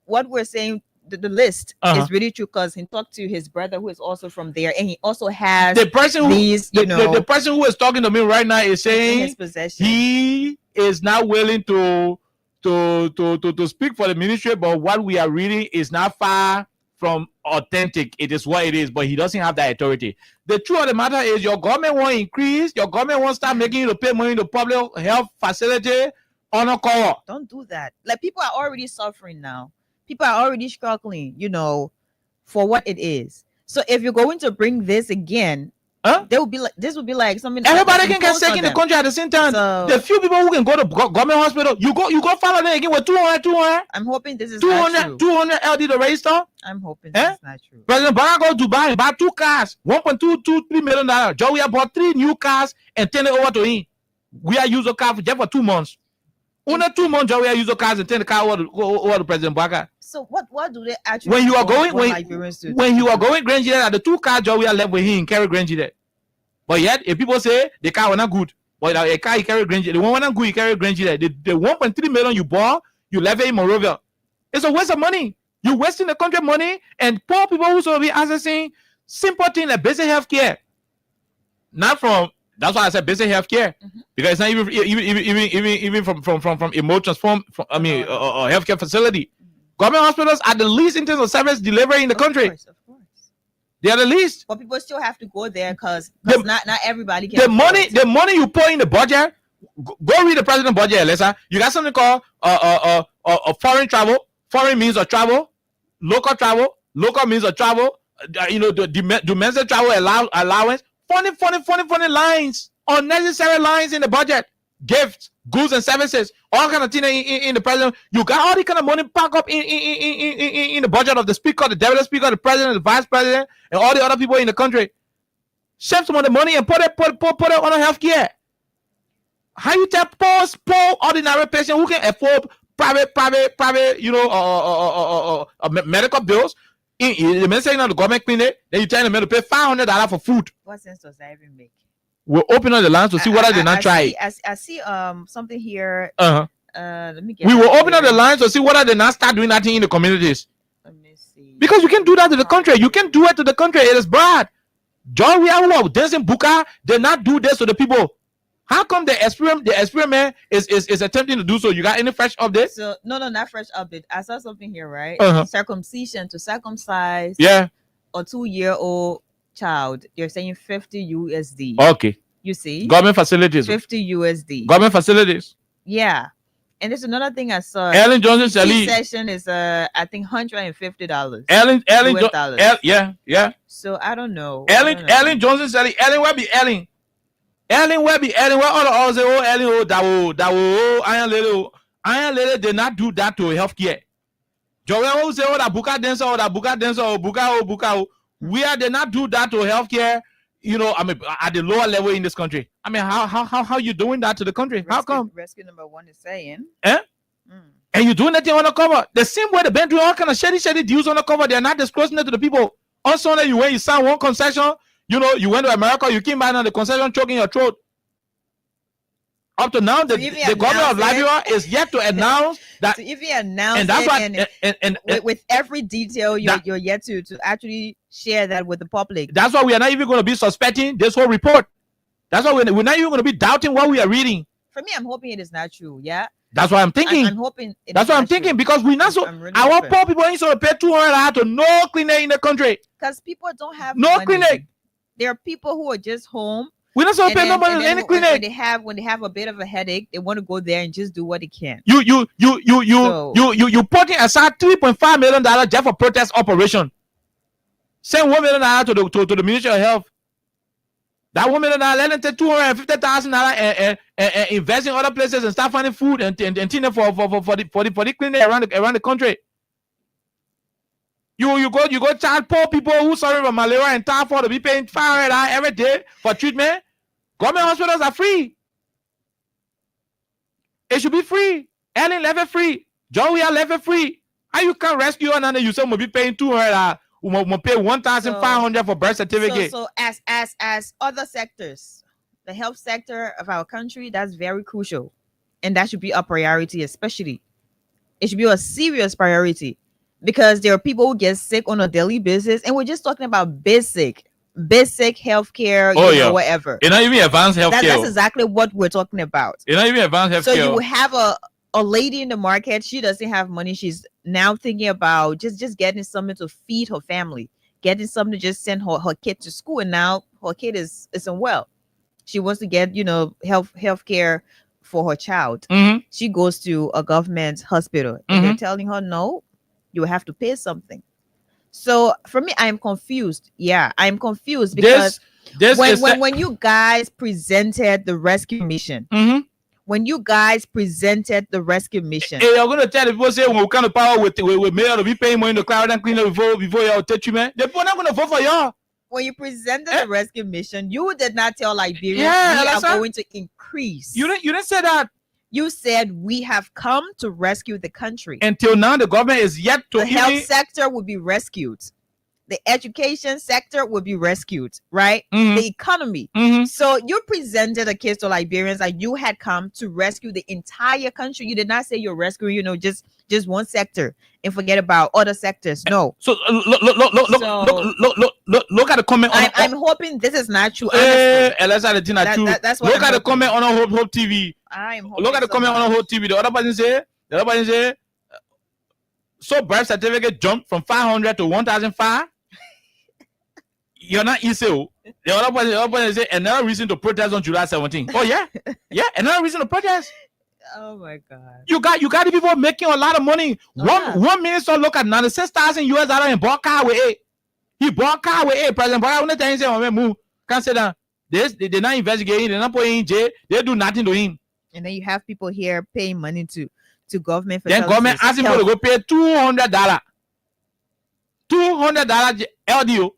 what we're saying, the list is really true, because he talked to his brother who is also from there, and he also has the person these, the person who is talking to me right now is saying in his possession. He is not willing to speak for the ministry, but what we are reading is not far from authentic. It is what it is, but he doesn't have that authority. The truth of the matter is your government won't increase, your government won't start making you to pay money to public health facility on a cover. Don't do that. Like, people are already suffering now. People are already struggling, for what it is. So if you're going to bring this again, they will be like, this will be like something. Everybody can get sick in the country at the same time. So, the few people who can go to government hospital, you go follow them again with 200. I'm hoping this is 200 LD to register. I'm hoping this is not true. President Barack go to Dubai and buy 2 cars, $1.223 million. Joe, we have bought 3 new cars and turn it over to him. We are using a car just for 2 months. Only 2 months, Joe, we are using cars and turn the car over to President Barack. So what do they actually? When you are going, when you are going Grand Gillette, the 2 cars, Joe, we are left with him carry Grand Gillette. But yet, if people say the car was not good, but a car you carry Grand Gillette, the one was not good, you carry Grand Gillette. The 1.3 million you bought, you left it in Monrovia. It's a waste of money. You're wasting the country money, and poor people who should be accessing simple things like basic health care. Not from, that's why I said basic health care, because it's not even from emotions from a healthcare facility. Government hospitals are the least in terms of service delivery in the country. Of course. They are the least. But people still have to go there because not everybody can. The money you put in the budget. Go read the president budget, Alexa. You got something called foreign travel. Foreign means of travel. Local travel. Local means of travel. The domestic travel allowance. Funny lines. Unnecessary lines in the budget. Gifts, goods and services, all kind of things in the president. You got all the kind of money packed up in the budget of the speaker, the deputy speaker, the president, the vice president, and all the other people in the country. Save some of the money and put it on a health care. How you tell poor ordinary patient who can afford private, medical bills? The man saying on the government clinic, then you tell them to pay $500 for food. What sense does that even make? We'll open up the lines to see whether they not try. I see something here. Let me get. We will open up the lines to see whether they not start doing that thing in the communities. Let me see. Because you can do that to the country. You can do it to the country. It is bad. John, we are dancing Buka. They not do this to the people. How come the experiment is attempting to do so? You got any fresh updates? So no, not fresh update. I saw something here, right? Circumcision to circumcise. Yeah. A 2-year-old child. They're saying 50 USD. Okay. You see? Government facilities. 50 USD. Government facilities. Yeah. And there's another thing I saw. Ellen Johnson Sally session is I think $150. Ellen yeah. So I don't know. Ellen Johnson Sally. Ellen where be Ellen? Ellen where be Ellen? Where all the say, oh Ellen, oh that will Iron Lady did not do that to healthcare. Joel who say, oh that Buka dancer, oh Buka. We did not do that to healthcare. At the lower level in this country. I mean, how you doing that to the country? How come? Rescue number 1 is saying. And you doing that thing on the cover. The same way the been doing all kind of shady deals on the cover. They're not disclosing it to the people. On Sunday, you sign one concession. You went to America. You came back and the concession choking your throat. Up to now, the government of Liberia is yet to announce that. So if you announce and that's and with every detail, you're yet to actually share that with the public. That's why we are not even going to be suspecting this whole report. That's why we're not even going to be doubting what we are reading. For me, I'm hoping it is not true. Yeah. That's what I'm thinking. I'm hoping. That's what I'm thinking because we not so. Really our poor people ain't so pay $200 to no clinic in the country. Because people don't have no money. Clinic. There are people who are just home. We not so pay no money in any clinic. When they have a bit of a headache, they want to go there and just do what they can. You putting aside $3.5 million just for protest operation. Send $1 million to the Ministry of Health. That $1 million, let them take $250,000 and invest in other places and start finding food and for the clinic around the country. You go charge poor people who suffer from malaria and typhoid to be paying $500 every day for treatment. Government hospitals are free. It should be free. Ellen left it free. John, we are left it free. How you can rescue and then you say we'll be paying $200? We'll pay $1,500 for birth certificate. So as other sectors, The health sector of our country, that's very crucial. And that should be a priority, especially. It should be a serious priority because there are people who get sick on a daily basis. And we're just talking about basic healthcare, whatever. It's not even advanced healthcare. That's exactly what we're talking about. It's not even advanced healthcare. So you have a lady in the market, she doesn't have money. She's now thinking about just getting something to feed her family, getting something to just send her kid to school. And now her kid isn't well. She wants to get, health care for her child. She goes to a government hospital and they're telling her, no, you have to pay something. So for me, I'm confused. Yeah, I'm confused because when you guys presented the rescue mission, hey, you're going to tell the people say when we come to power with mayor to be paying money to cloud and clean up before y'all touch you, man. The people not going to vote for y'all. When you presented the rescue mission, you did not tell Liberians we are going to increase. You didn't say that. You said we have come to rescue the country. Until now, the government is yet to. The health sector will be rescued. The education sector will be rescued, right? The economy. So you presented a case to Liberians that you had come to rescue the entire country. You did not say you're rescuing, just one sector and forget about other sectors. No. So look at the comment. I'm hoping this is not true. That's what look at the comment on Hope TV. Look at the comment on Hope TV. The other person say, so birth certificate jumped from 500 to 1,005. You're not easy. The other person say another reason to protest on July 17th. Oh yeah, another reason to protest. Oh my God! You got the people making a lot of money. One minister look at $96,000 in bought car with it. He bought car with it. President Boy, when they say move, can't say that. They're not investigating. They're not putting in jail. They do nothing to him. And then you have people here paying money to government. Then government asking people to go pay $200. $200 LDO.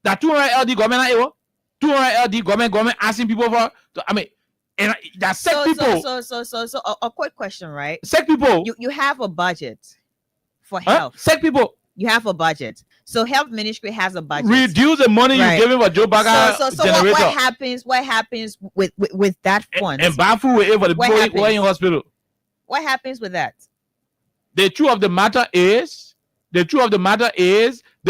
That 200 LD government, 200 LD government asking people for. I mean, and that's sick people. So a quick question, right? Sick people. You have a budget for health. Sick people. You have a budget. So health ministry has a budget. Reduce the money you're giving for Joe Bagger generator. What happens with that fund? And buy food for the people who are in hospital. What happens with that? The truth of the matter is the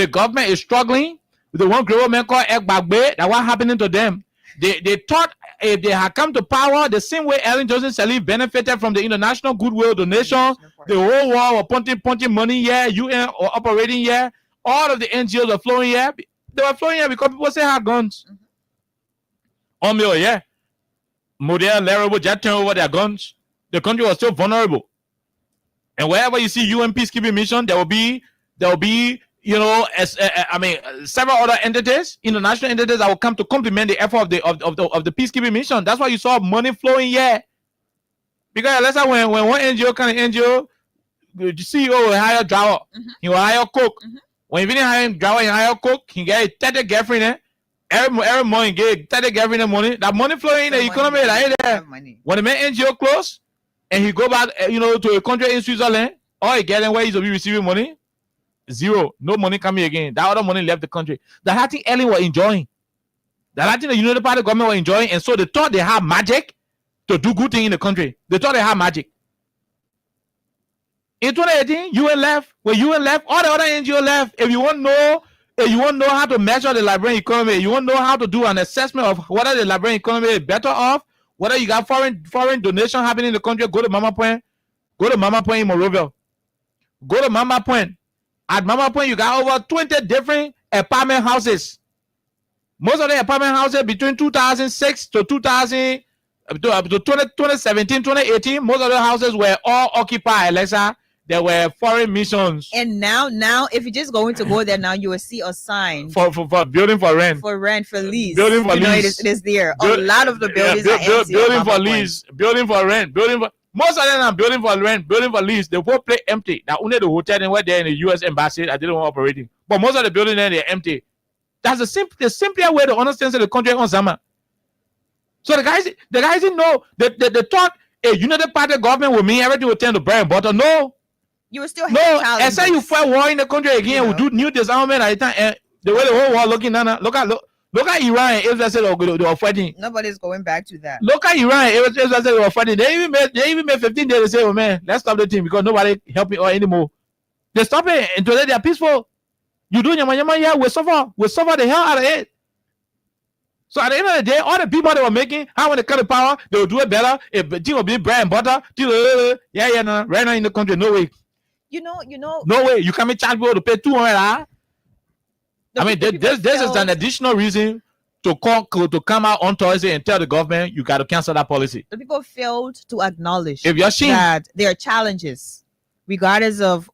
government is struggling. The one government called Egbagbe, that what happening to them. They thought if they had come to power the same way Ellen Johnson Sirleaf benefited from the international goodwill donation, the whole world were punting money here, UN or operating here, all of the NGOs were flowing here. They were flowing here because people say had guns. Model Larry just turn over their guns. The country was still vulnerable. And wherever you see UN peacekeeping mission, there will be several other entities, international entities that will come to complement the effort of the peacekeeping mission. That's why you saw money flowing here. Because let's say when one NGO, the CEO will hire driver, he will hire cook. When he didn't hire driver, he hire cook. He get 30 girlfriend. Every month he get 30 girlfriend money. That money flowing in the economy right there. When the main NGO close and he go back, to a country in Switzerland, or he get where he's will be receiving money. Zero. No money coming again. That other money left the country. That thing Ellen was enjoying. That thing the United Party government was enjoying. And so they thought they had magic to do good thing in the country. They thought they had magic. In 2018, UN left. When UN left, all the other NGO left. If you want to know how to measure the Liberian economy, you want to know how to do an assessment of whether the Liberian economy is better off, whether you got foreign donation happening in the country, go to Mama Point. Go to Mama Point in Monrovia. Go to Mama Point. At Mama Point, you got over 20 different apartment houses. Most of the apartment houses between 2006 to 2017, 2018, most of the houses were all occupied, Alexa. There were foreign missions. And now, if you're just going to go there now, you will see a sign for building for rent. For lease. Building for lease. It is there. A lot of the buildings are empty. Building for lease. Building for rent. Most of them are building for rent, building for lease. The whole place empty. Now only the hotel and where they're in the U.S. embassy, I didn't want operating. But most of the buildings there, they're empty. That's the simpler way to understand the country on Zama. So the guys didn't know. They thought a United Party government would mean everything would turn to bread and butter. No. You were still I say you fight war in the country again. We do new disarmament at the time. And the way the whole world looking now. Look Look at Iran. Israel said they were fighting. Nobody's going back to that. Look at Iran. Israel said they were fighting. They even made 15 days. They say, oh man, let's stop the thing because nobody helping or anymore. They stop it and today they are peaceful. You do yama here, we suffer the hell out of it. So at the end of the day, all the people they were making, how when they cut the power, they will do it better. If thing will be bread and butter, no, right now in the country, no way. You know, no way. You can't charge people to pay $200. I mean, this is an additional reason to come out on Thursday and tell the government you got to cancel that policy. The people failed to acknowledge if you're seeing that there are challenges, regardless of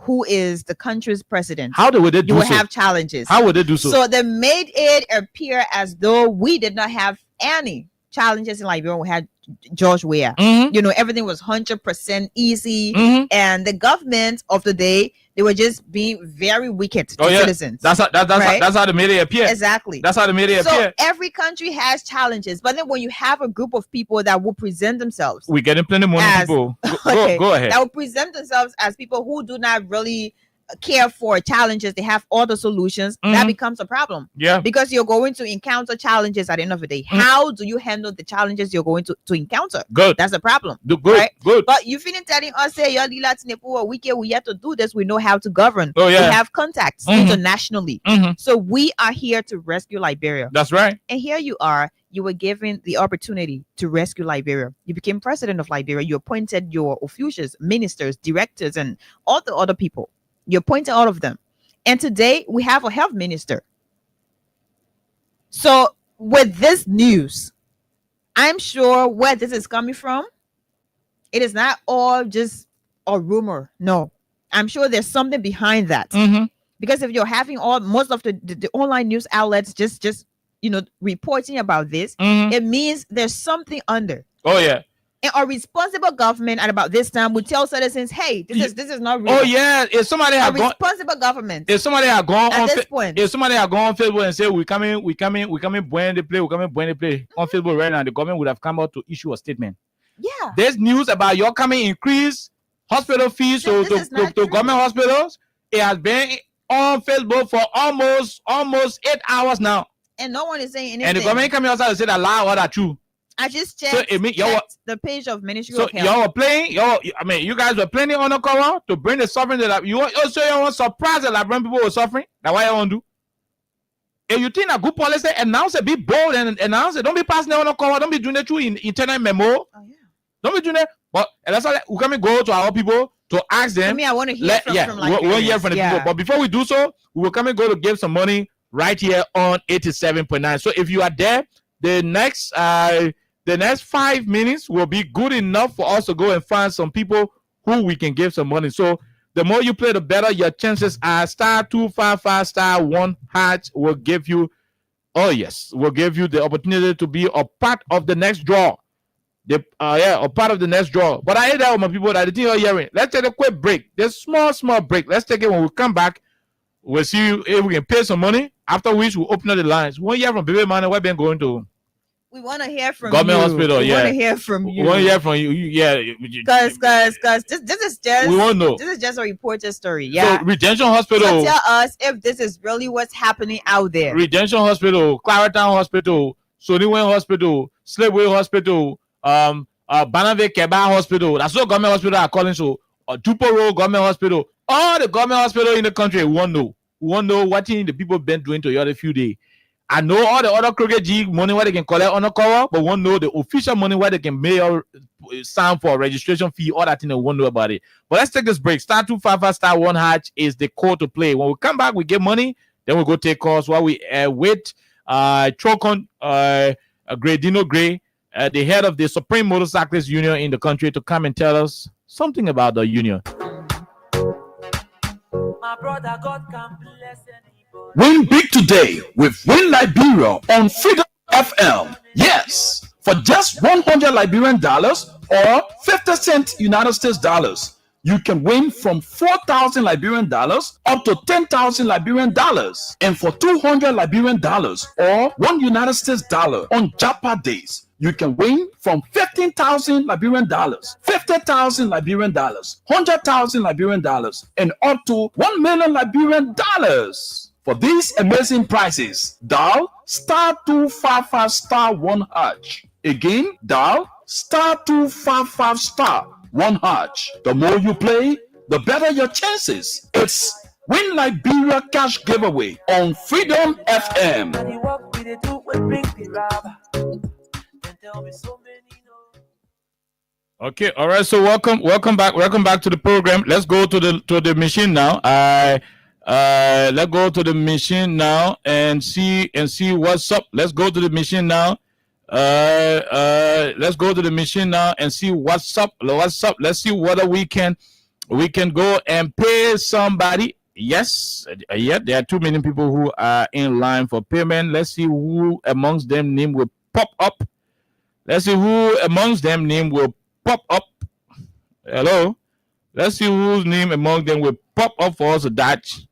who is the country's president. How would they do so? You will have challenges. How would they do so? So they made it appear as though we did not have any challenges in Liberia. We had George Weah. You know, everything was 100% easy, and the government of the day, they were just being very wicked to citizens. That's how they made it appear. Exactly. That's how they made it appear. So every country has challenges, but then when you have a group of people that will present themselves, we're getting plenty more people. Go ahead. That will present themselves as people who do not really care for challenges, they have all the solutions, that becomes a problem. Yeah. Because you're going to encounter challenges at the end of the day. How do you handle the challenges you're going to encounter? Good. That's a problem. Good. Right? Good. But you finish telling us, say, we have to do this. We know how to govern. Oh, yeah. We have contacts internationally. So we are here to rescue Liberia. That's right. And here you are. You were given the opportunity to rescue Liberia. You became president of Liberia. You appointed your officials, ministers, directors, and all the other people. You appointed all of them. And today we have a health minister. So with this news, I'm sure where this is coming from, it is not all just a rumor. No, I'm sure there's something behind that. Because if you're having most of the online news outlets just reporting about this, it means there's something under. Oh yeah. And a responsible government at about this time would tell citizens, "Hey, this is not real." Oh yeah, if somebody had gone, responsible government. If somebody had gone at on this point, if somebody had gone on Facebook and said, "We coming, when they play, on Facebook right now," the government would have come out to issue a statement. Yeah. There's news about your coming increase hospital fees to government hospitals. It has been on Facebook for almost 8 hours now, and no one is saying anything. And the government coming outside and said a lie or that true. I just checked, the page of Ministry of Health. Y'all were playing, you guys were playing on the cover to bring the suffering that you want surprise that Liberian people were suffering. That's why you want to do. If you think a good policy, announce it, be bold and announce it. Don't be passing it on the cover. Don't be doing it through internal memo. Oh, yeah. Don't be doing it. But that's why we can go to our people to ask them. I want to hear from we want to hear from the people. But before we do so, we will come and go to give some money right here on 87.9. So if you are there, the next 5 minutes will be good enough for us to go and find some people who we can give some money. So the more you play, the better your chances are. *255*1# will give you, will give you the opportunity to be a part of the next draw. A part of the next draw. But I hear that with my people that the thing are hearing. Let's take a quick break. There's small break. Let's take it. When we come back, we'll see if we can pay some money. After which we'll open up the lines. One year from Baby Man, we've been going to. We want to hear from government you. Hospital, we want to hear from you. We want to hear from you. Yeah. Because this is just, we won't know. This is just a reporter story. Yeah. So Redemption Hospital. So tell us if this is really what's happening out there. Redemption Hospital, Claratown Hospital, Soniwen Hospital, Slipway Hospital, Banave Keba Hospital. That's what government hospital are calling. So Tupo Road Government Hospital. All the government hospital in the country, we won't know. We won't know what the people been doing to the other few days. I know all the other crooked G money where they can collect on the cover, but won't know the official money where they can mail sign for a registration fee, all that thing, they won't know about it. But let's take this break. *255*1# is the code to play. When we come back, we get money, then we go take calls while we wait. Trocon Gradino Gray, the head of the Supreme Motorcyclist Union in the country, to come and tell us something about the union. My brother, God can bless anybody. Win big today with Win Liberia on Freedom FM. Yes, for just $100 Liberian dollars or 50 cent United States dollars, you can win from 4,000 Liberian dollars up to 10,000 Liberian dollars. And for $200 Liberian dollars or $1 United States dollar on Japa days, you can win from 15,000 Liberian dollars, 50,000 Liberian dollars, 100,000 Liberian dollars, and up to 1 million Liberian dollars. For these amazing prices, dial *255*1#. Again, dial *255*1#. The more you play, the better your chances. It's Win Liberia Cash Giveaway on Freedom FM. Okay, all right. So welcome back to the program. Let's go to the machine now. Let's go to the machine now and see what's up. Let's go to the machine now. Let's go to the machine now and see what's up. Let's see whether we can go and pay somebody. Yes, yeah, there are too many people who are in line for payment. Let's see who amongst them name will pop up. Let's see who amongst them name will pop up. Hello. Let's see whose name among them will pop up for us to dodge.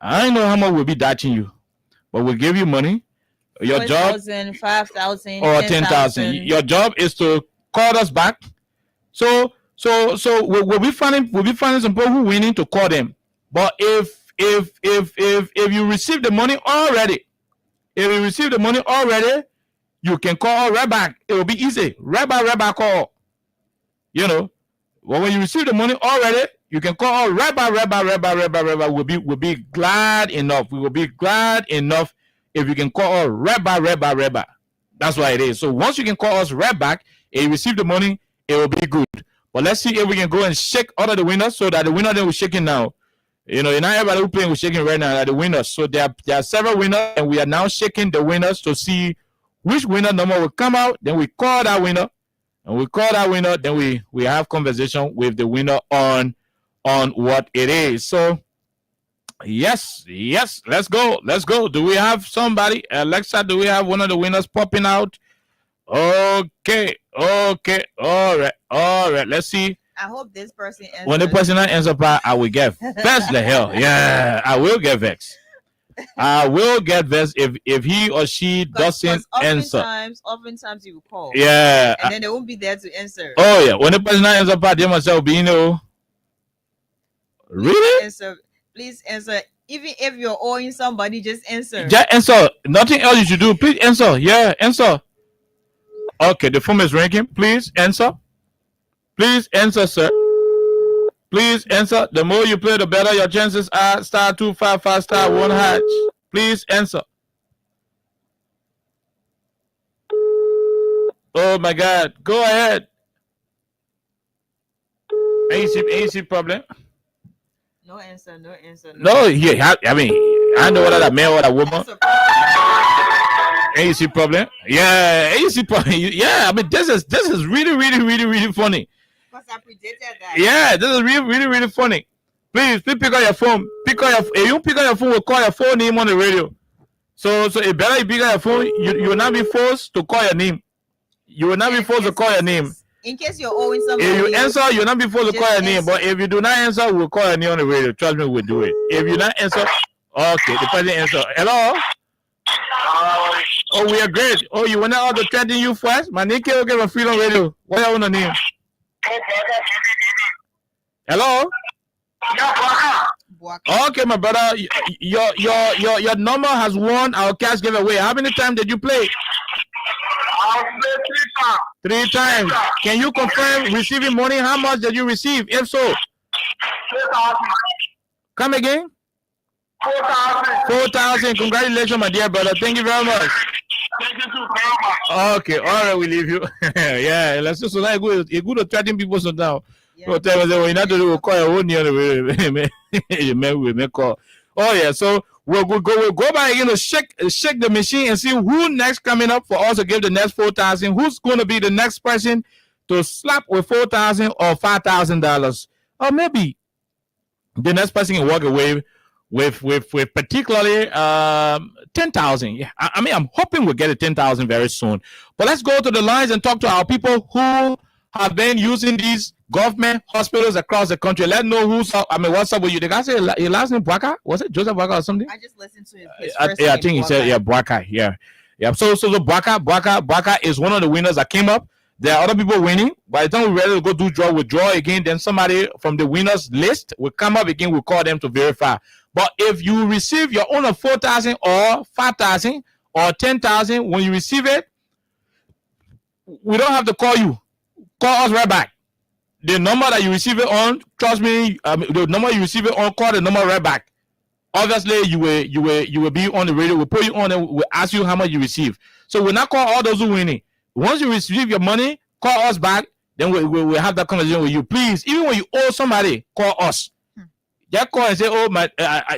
I don't know how much we'll be dodging you, but we'll give you money. Your 4, job 5,000 or 10,000. Your job is to call us back. So we'll be finding some people who winning to call them. But if you receive the money already, you can call right back. It will be easy. Right back call. You know, well, when you receive the money already, you can call right back. We'll be glad enough. We will be glad enough if you can call right back. That's why it is. So once you can call us right back and you receive the money, it will be good. But let's see if we can go and shake all of the winners so that the winner that we're shaking now. You know, not everybody who playing, we're shaking right now are the winners. So there are several winners, and we are now shaking the winners to see which winner number will come out. Then we call that winner. And we call that winner, then we have conversation with the winner on what it is. So, yes, let's go. Do we have somebody? Alexa, do we have one of the winners popping out? Okay, all right. Let's see. I hope this person answers. When the person answers, I will get vexed the hell. Yeah, I will get vexed. I will get vexed if he or she doesn't answer. Oftentimes you will call. Yeah. And then they won't be there to answer. Oh yeah. When the person answers, they must be, you know. Really? Please answer. Even if you're owing somebody, just answer. Just answer. Nothing else you should do. Please answer. Yeah, answer. Okay, the phone is ringing. Please answer. Please answer, sir. Please answer. The more you play, the better your chances are. *255*1#. Please answer. Oh my God. Go ahead. Ain't see problem? No answer. No, yeah. I mean, I know whether that man or that woman. Ain't see problem? Yeah, ain't see problem. Yeah, I mean, this is really funny. I predicted that. Yeah, this is really funny. Please pick up your phone. If you pick up your phone, we'll call your phone name on the radio. So it better you pick up your phone. You will not be forced to call your name. You will not be forced to call your name. In case you're owing somebody. If you answer, you'll not be forced to call your name. But if you do not answer, we'll call your name on the radio. Trust me, we'll do it. If you not answer, okay, the person answer. Hello? Oh, we are great. Oh, you want all the trending you first? My name is KOK Freedom Radio. What are your name? Hello? Okay, my brother. Your number has won our cash giveaway. How many times did you play? I played 3 times. Can you confirm receiving money? How much did you receive? If so, 4,000. Come again? 4,000. Congratulations, my dear brother. Thank you very much. Thank you too very much. Okay, all right, we leave you. Yeah, let's just like good at threatening people so now. Yeah. Tell us when you not to do call your own we may call. Oh yeah, so we'll go by again to shake the machine and see who next coming up for us to give the next 4,000. Who's going to be the next person to slap with 4,000 or $5,000, or maybe the next person can walk away with particularly 10,000. Yeah, I mean, I'm hoping we'll get a 10,000 very soon. But let's go to the lines and talk to our people who have been using these government hospitals across the country. Let's know who's up. I mean, what's up with you? The guy said your last name Bwaka? Was it Joseph Bwaka or something? I just listened to his first name. I think he said Bwaka. Yeah. So Bwaka is one of the winners that came up. There are other people winning. By the time we're ready to go do draw again, then somebody from the winners list will come up again. We'll call them to verify. But if you receive your own of 4,000 or 5,000 or 10,000, when you receive it, we don't have to call you. Call us right back. The number that you receive it on, trust me, the number you receive it on, call the number right back. Obviously, you will be on the radio. We'll put you on and we'll ask you how much you receive. So we'll not call all those who winning. Once you receive your money, call us back. Then we'll have that conversation with you. Please, even when you owe somebody, call us. Just call and say, oh, my,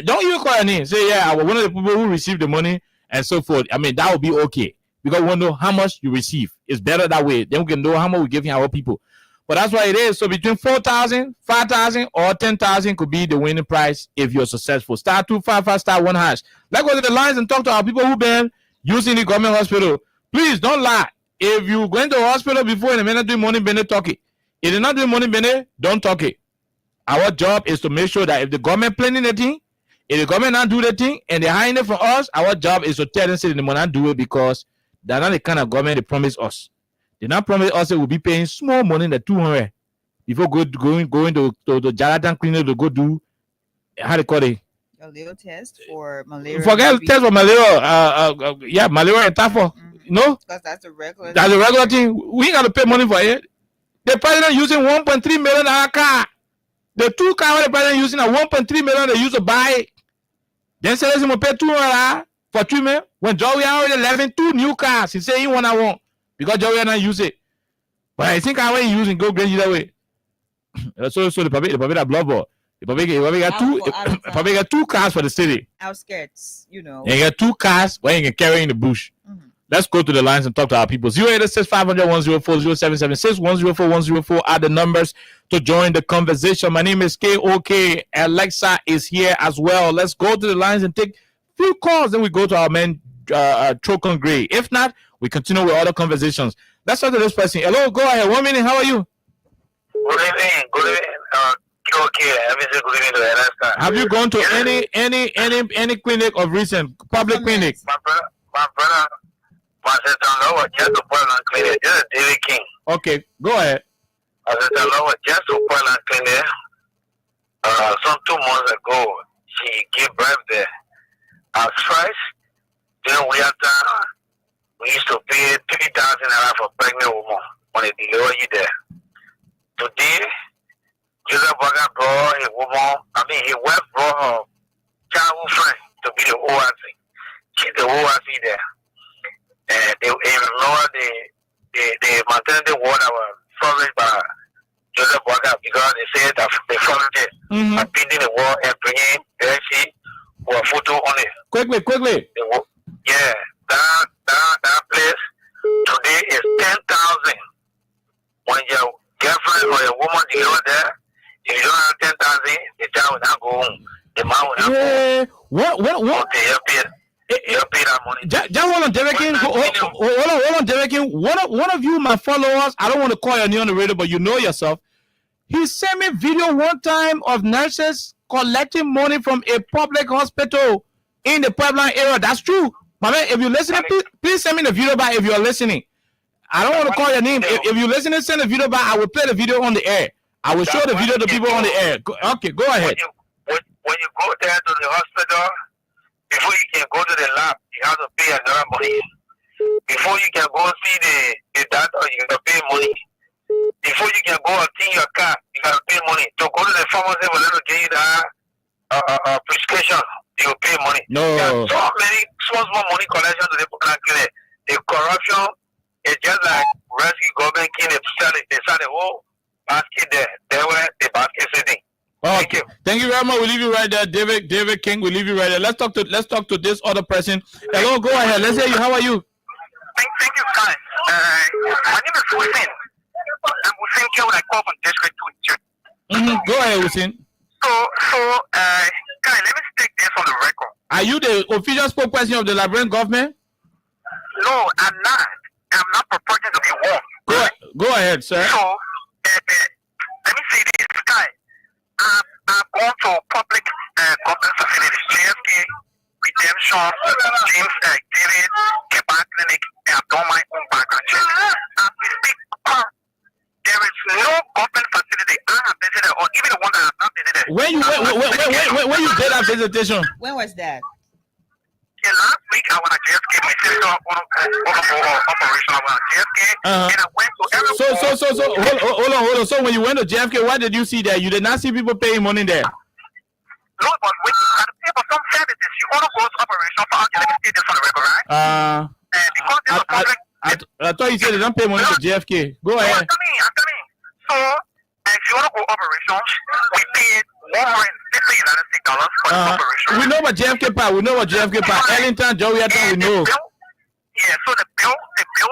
don't even call your name. Say, yeah, I was one of the people who received the money and so forth. I mean, that would be okay. Because we want to know how much you receive. It's better that way. Then we can know how much we're giving our people. But that's what it is. So between 4,000, 5,000, or 10,000 could be the winning prize if you're successful. Star 255 star 1 hash. Let's go to the lines and talk to our people who've been using the government hospital. Please don't lie. If you go into the hospital before in a minute doing money bene, talk it. If you're not doing money bene, don't talk it. Our job is to make sure that if the government planning the thing, if the government not do the thing and they're hiring it for us, our job is to tell them say they will not do it because they're not the kind of government they promise us. They not promise us that we'll be paying small money, the 200 before going to the Jonathan clinic to go do how they call it. A little test for malaria. Forget test for malaria. Yeah, malaria and typhoid. No, because that's a regular. That's a regular thing. We ain't got to pay money for it. The president using 1.3 million car. The 2 cars the president using at 1.3 million they use to buy it. Then say let's pay $200 for treatment. When Joey already 2 new cars, he say he want. Because Joey not use it. But I think I will use and go crazy that way. So the public that blood ball. The public got 2 cars for the city. Outskirts, you know. And you got 2 cars where you can carry in the bush. Mm-hmm. Let's go to the lines and talk to our people. 086-500-104-0776-104-104 are the numbers to join the conversation. My name is KOK. Alexa is here as well. Let's go to the lines and take few calls. Then we go to our man, Trocon Gray. If not, we continue with other conversations. Let's start to this person. Hello, go ahead. 1 minute. How are you? Good evening. Good evening. Okay. Good evening to Alaska. Have you gone to any clinic of recent, public clinic? My brother, my sister-in-law was just to Portland clinic. This is David King. Okay, go ahead. My sister-in-law was just to Portland clinic. Some 2 months ago, she gave birth there. At first, during winter time, we used to pay $3,000 for pregnant woman when they deliver you there. Today, Joseph Burger brought his wife brought her childhood friend to be the ORC. She's the ORC there. And they ignored the maternity ward that was furnished by Joseph Burger because they said that they furnished it by painting the wall and bringing the sheet or a photo on it. Quickly. Yeah, that place today is 10,000. When your girlfriend or your woman is over there, if you don't have 10,000, the child will not go home. The man will not go home. What? Okay, you pay that money. Just hold on, Derekin. Hold on, Derekin. One of you, my followers, I don't want to call your name on the radio, but you know yourself. He sent me video one time of nurses collecting money from a public hospital in the Puebla area. That's true. My man, if you're listening, please send me the video back if you're listening. I don't want to call your name. If you're listening, send the video back. I will play the video on the air. I will show the video to people on the air. Okay, go ahead. When you go there to the hospital, before you can go to the lab, you have to pay another money. Before you can go see the doctor, you have to pay money. Before you can go and clean your car, you have to pay money. To go to the pharmacy for them to give you the prescription, you pay money. No. There are so many small money collection to the clinic. The corruption is just like rescue government clinic. They sell the whole basket there. They were the basket sitting. Okay. Thank you very much. We'll leave you right there, David King. We'll leave you right there. Let's talk to this other person. Hello, go ahead. Let's hear you. How are you? Thank you, guys. My name is Hussein. I'm Hussein K when I call from District 2. Go ahead, Hussein. So, guys, let me take this on the record. Are you the official spokesperson of the Liberian government? No, I'm not. I'm not purporting to be one. Go ahead, sir. So, let me say this, guys. I've gone to public government facilities, JFK, Redemption, James David, Keba Clinic, and I've done my own background check. As we speak, there is no government facility I have visited, or even the one that I have not visited, When you did that visitation? When was that? Yeah, last week I went to JFK. My sister operation. I went to JFK, and I went to every. So hold on. So when you went to JFK, what did you see there? You did not see people paying money there. No, but when you had to pay for some services, you want to go to operation for let me say this on the record, right? And because this is public. I thought you said they don't pay money to JFK. Go ahead. I'm coming. So, if you want to go operations, we paid $150 for the operation. We know about JFK Park. Ellington, Joeyton, we know. Yeah, so the bill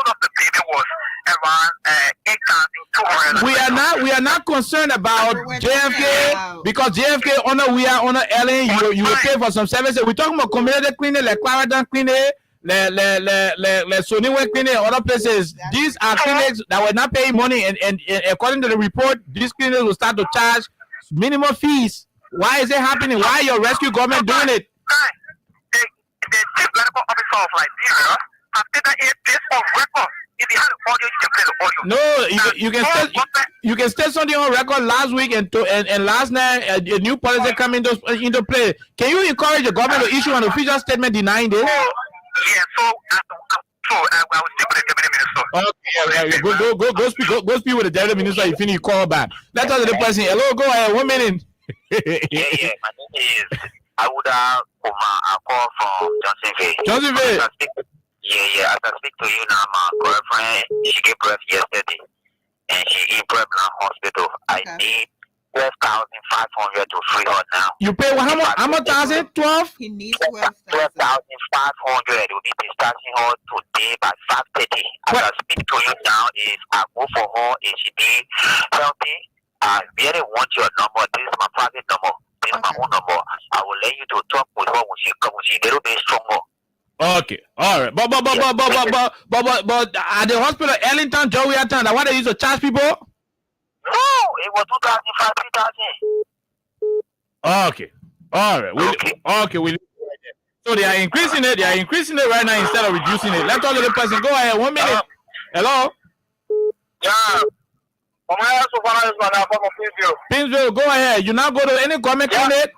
of the payment was around $8,200. We are not concerned about JFK because JFK we are on Ellen. You will pay for some services. We're talking about community cleaning, like Clarendon cleaning. Soniwe clinic, other places. These are clinics that were not paying money, and according to the report, these clinics will start to charge minimum fees. Why is it happening? Why your rescue government doing it? The chief medical officer of Liberia has taken this on record. If you had an audio, you can play the audio. No, you can state something on record last week and last night a new policy come into play. Can you encourage the government to issue an official statement denying this? Yeah, so I was speaking with the deputy minister. Okay, go speak with the deputy minister. If you call back, let's talk to the person. Hello, go ahead. 1 minute. Yeah. My name is Awuda Kuma. I call from Johnsonville. Johnsonville. Yeah. As I speak to you now, my girlfriend, she gave birth yesterday, and she in Birmingham Hospital. I need 12,500 to free her now. You pay how much thousand? 12? He needs 12,500. 12,500. We need to start her today by 5:30. As I speak to you now, if I go for her and she be healthy, I really want your number. This is my private number. This is my own number. I will let you to talk with her when she come. When she get a bit stronger. Okay, all right. But at the hospital, Ellington, Joeyton, what they used to charge people? No, it was 2,500, 3,000. Okay, all right. So they are increasing it. Right now instead of reducing it. Let's talk to the person. Go ahead. 1 minute. Hello. Yeah. Pinsville, go ahead. You now go to any government clinic?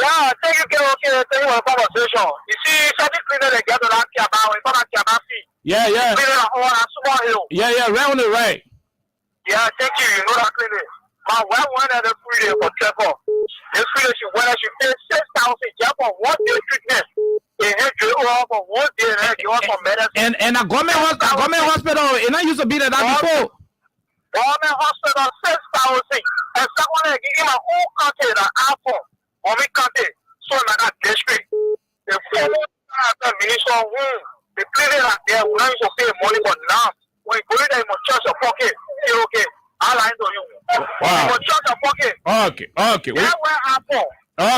Yeah, thank you, KOK. Thank you for the conversation. You see, something cleaner they get to that Kiaba, we call that Kiaba fee. Yeah. Right on the right. Yeah, thank you. You know that clinic. My wife went at the free day for checkup. This free she went and she paid 6,000 just for 1 day treatment. They had to go for 1 day and give us some medicine. And a government hospital, it not used to be that before. Government hospital 6,000. And someone that give my own country the iPhone. On me country, so I'm not district. The former minister who the clinic are there, we don't used to pay money, but now when you go in there, you must charge your pocket. Okay, I'll line to you. Wow. You must charge your pocket. Okay. That where Apple.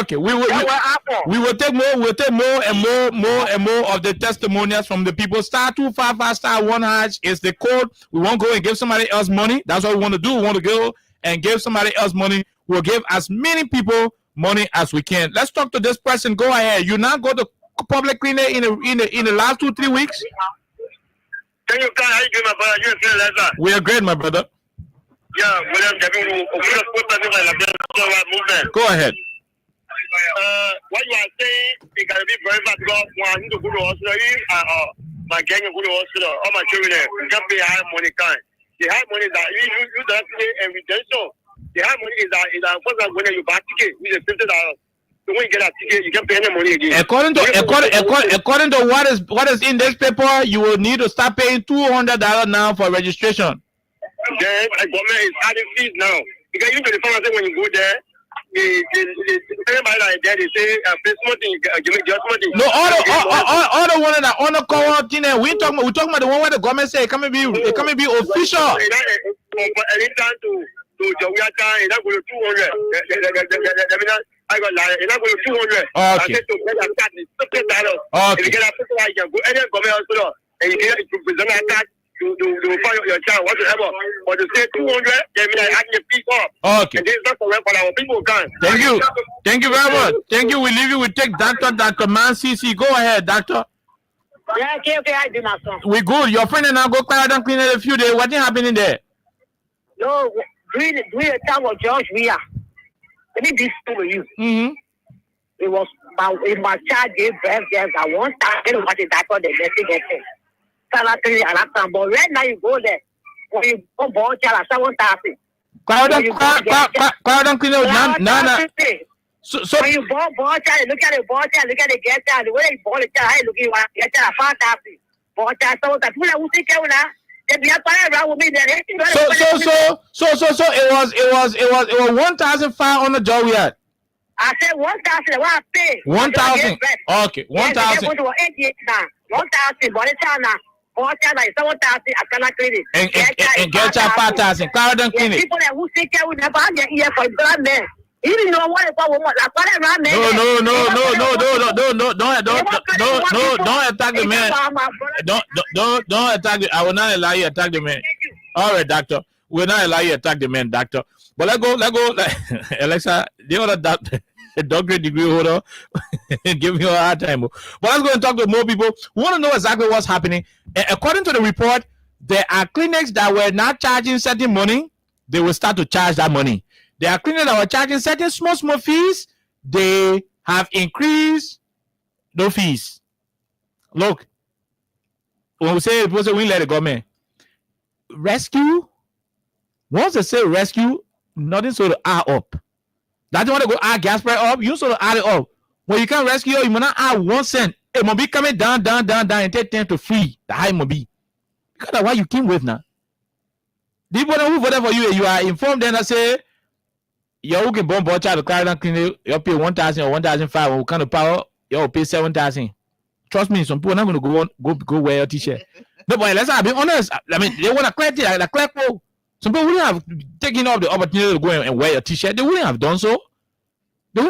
Okay, we will take more. We'll take more and more of the testimonials from the people. *255*1# is the code. We won't go and give somebody else money. That's what we want to do. We want to go and give somebody else money. We'll give as many people money as we can. Let's talk to this person. Go ahead. You now go to public clinic in the last 2-3 weeks. Can you how you doing, my brother? You feel like that? We are great, my brother. Yeah, go ahead. What you are saying, you gotta be very bad because when I need to go to hospital, my gang go to hospital, all my children there, you can pay high money kind. The high money is that you don't pay and redemption. The high money is that when you buy ticket, which is $50. So when you get a ticket, you can pay any money again. According to what is in this paper, you will need to start paying $200 now for registration. Then the government is adding fees now. Because even to the pharmacy when you go there, everybody like that they say pay something, give me just money. No, all the one that on the cover thing. We talking about the one where the government say it can be official. Anytime to Jowiata, it not go to 200. I got lie. It not go to 200. Okay. I said to get a card, $50. Okay. If you get a $50, you can go any government hospital and you get to present a card. To find your child whatsoever, but to say 200, they mean I can pick up. Okay. And this is not correct for our people can. Thank you very much. Thank you. We leave you. We take Dr. Man CC. Go ahead, doctor. Yeah, okay, I do my son. We good. Your friend and I go Clarendon clean in a few days. What is happening there? No, do the time of George we are. Let me be true with you. Mm-hmm. It was my child gave birth there that one time. They don't want the doctor, the nursing get it. But right now you go there. When you go born child at 7:30. So when you born child, look at the born child, look at the get child. The way you born the child, how you looking at get child at 5:30. Born child 7:30. People who take care of that. So it was 1,500 on the job we had. I said 1,000. What I pay? 1,000. Okay, 1,000. 1,000. But it's now. And get your 5,000. Clarendon Clinic. People that who take care of them, they ear for blood man. Even know what about woman like what around man. Don't attack the man. Don't attack the. I will not allow you to attack the man. All right, doctor. We'll not allow you to attack the man, doctor. But let go. Alexa, the other doctor. A doctorate degree holder give me a hard time. But let's go and talk to more people who want to know exactly what's happening. According to the report, there are clinics that were not charging certain money. They will start to charge that money. There are clinics that were charging certain small fees. They have increased no fees. Look, when we say we let it go, man. Rescue. Once they say rescue, nothing sort of add up. That's why they go add gas price up. You sort of add it up. When you can rescue, you might not add 1 cent. It might be coming down, and take 10 to free. The high might be. Because that's what you came with now. The people who voted for you, you are informed then I say, you can bomb child to Clarendon Clinic, you pay 1,000 or 1,500. What kind of power? You pay 7,000. Trust me, some people are not going to go wear your t-shirt. No, but let's be honest. I mean, they want to clear it like clear. Some people wouldn't have taken up the opportunity to go and wear a t-shirt. They wouldn't have done so. But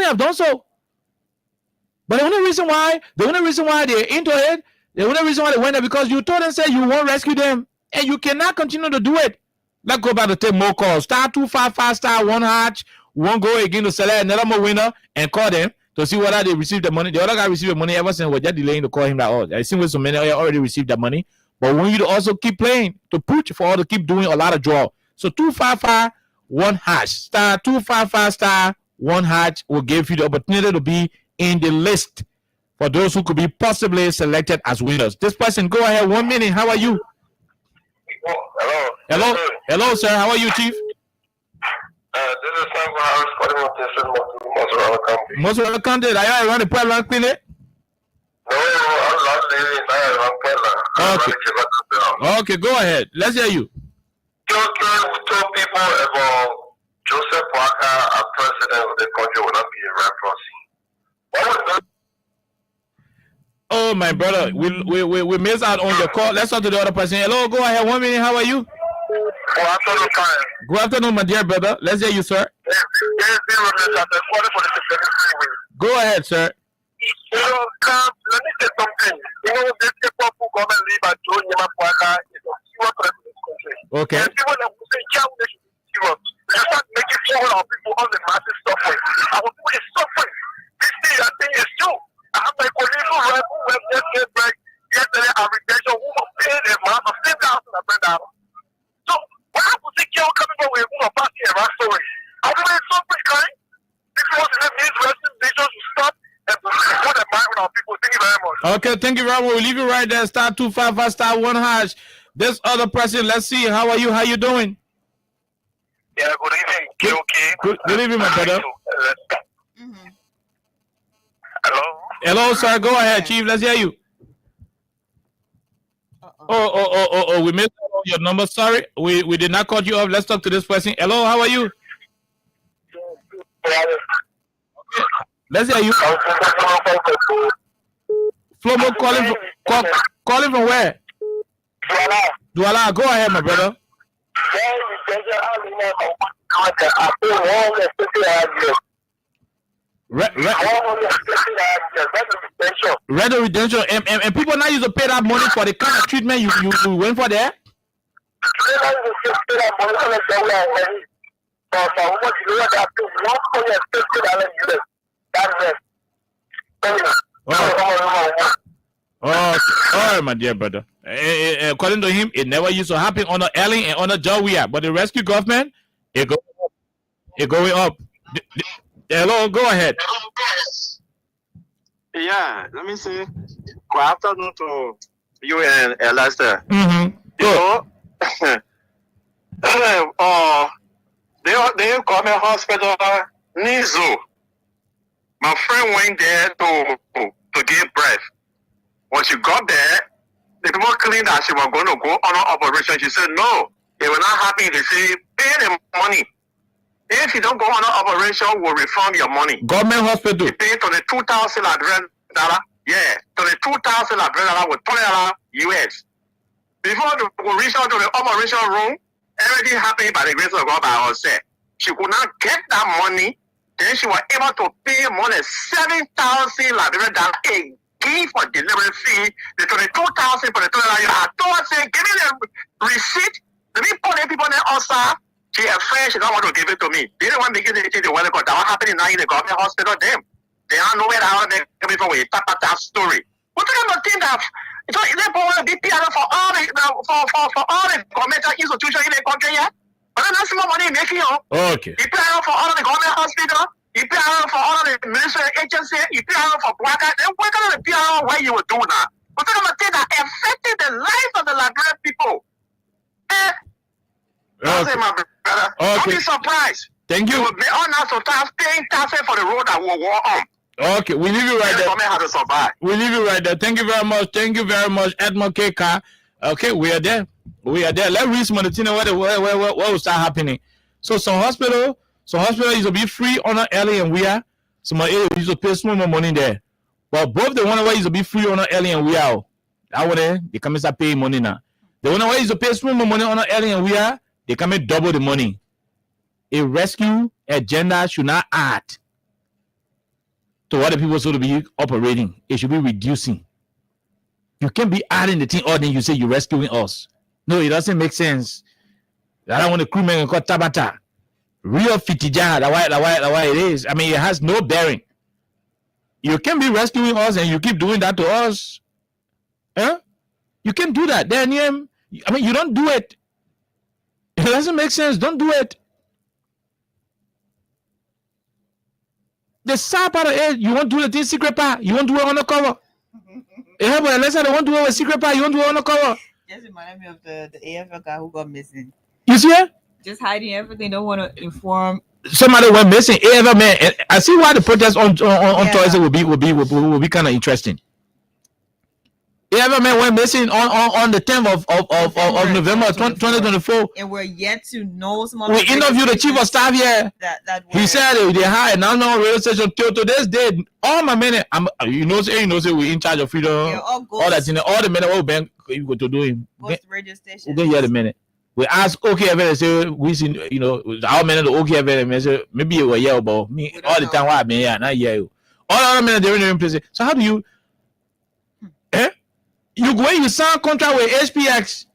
the only reason why they're into it, the only reason why they went there because you told them, say you won't rescue them. And you cannot continue to do it. Let's go back to take more calls. *255* 1 hatch. Won't go again to select another more winner and call them to see whether they received the money. The other guy received the money ever since we're just delaying to call him that. I see with so many already received that money. But we want you to also keep playing to push for all to keep doing a lot of draw. So 255 1 hash *255* 1 hatch will give you the opportunity to be in the list for those who could be possibly selected as winners. This person, go ahead. 1 minute. How are you? Hello, sir. How are you, Chief? This is Sam Harris calling from Mozzarella County. Mozzarella County. Are you around the Puebla Clinic? No, I'm not living around Puebla. Okay, go ahead. Let's hear you. We told people about Joseph Parker as president of the country will not be a right proxy. What was that? Oh, my brother, we missed out on the call. Let's talk to the other person. Hello, go ahead. 1 minute. How are you? Good afternoon, fine. Good afternoon, my dear brother. Let's hear you, sir. Go ahead, sir. Let me say something. This people who come and live at Joe Nyama Parker is a serious threat to this country. Okay. And people that will say, yeah, they should be serious. They start making fun of people on the massive suffering. Our people is suffering. This thing, I think, is true. I have my colleague who went yesterday at retention who was paying a amount of $10,000. So, why have to take care of coming over who are passing a right story? Are we really suffering, kind? If you want to let these resting nations to stop and put a mind on our people, thank you very much. Okay, thank you very much. We'll leave you right there. *255* 1 hash. This other person, let's see. How are you? How you doing? Yeah, good evening, KOK. Good evening, my brother. Hello? Hello, sir. Go ahead, Chief. Let's hear you. Oh, we missed your number. Sorry. We did not cut you off. Let's talk to this person. Hello, how are you? Okay. Let's hear you. Flomo calling from where? Douala. Go ahead, my brother. Red redemption, and people now used to pay that money for the kind of treatment you went for there. Oh, all right, my dear brother. According to him, it never used to happen on the Ellen and on the Jawia, but the rescue government, it going up. Hello, go ahead. Yeah, let me say, good afternoon to you and Lester. Mm-hmm. You know, they government hospital, Nizu. My friend went there to give birth. When she got there, the people claimed that she was going to go on an operation. She said, no, they were not happy. They say, pay the money. If you don't go on an operation, we'll refund your money. Government hospital. You pay $22,000. Yeah, $22,000 with $20 US. Before we reach out to the operation room, everything happened by the grace of God by herself. She could not get that money. Then she was able to pay more than $7,000 again for delivery fee. The $22,000 for the $20. I told her, say, give me the receipt. Let me put the people in the outside. She afraid she don't want to give it to me. They don't want to give it to the weather because that was happening now in the government hospital. Them. They don't know where they're coming from when you talk about that story. What kind of thing that so they want to be PR for all the governmental institutions in the country yet? But that's more money making you. Okay. You PR for all the government hospital, you PR for all the ministry agency, you PR for Waka. Then what kind of PR where you will do now? What kind of thing that affected the life of the Liberian people? Okay. My brother. Don't be surprised. Thank you. We will be on now sometimes paying taxes for the road that we walk on. Okay, we leave you right there. How to survive. We leave you right there. Thank you very much. Thank you very much, Edmond KK. Okay, we are there. We are there. Let's read some of the things what will start happening. So some hospital is to be free on early and we are. Some is to pay small more money there. But both the one way is to be free on early and we are. That one there, they come start paying money now. The one way is to pay small more money on early and we are. They come double the money. A rescue agenda should not add to what the people should be operating. It should be reducing. You can't be adding the thing, or then you say you're rescuing us. No, it doesn't make sense. I don't want the crewmen called Tabata. Real fitija, the way it is. I mean, it has no bearing. You can't be rescuing us and you keep doing that to us. Huh? You can't do that. Then, I mean, you don't do it. It doesn't make sense. Don't do it. The sad part of it, you won't do the thing secret part. You won't do it on the cover. Yeah, but unless I don't want to do it with secret part, you won't do it on the cover. Just reminded me of the AFL guy who got missing. You see it? Just hiding everything. Don't want to inform. Somebody went missing. AFL man. I see why the protest on Thursday will be kind of interesting. AFL man went missing on the 10th of November 2024. And we're yet to know some of we interviewed the chief of staff here. He said they hired now radio station till today's day. All my men, you know, we in charge of freedom. Yeah, all that in all the men all bank you go to do him. Radio station. We don't hear the minute. We ask OK say we see our men the OK say maybe you were here about me all the time. Why I've been here, not here. All other men they're in place. So how do you? You go you sign contract with HPX,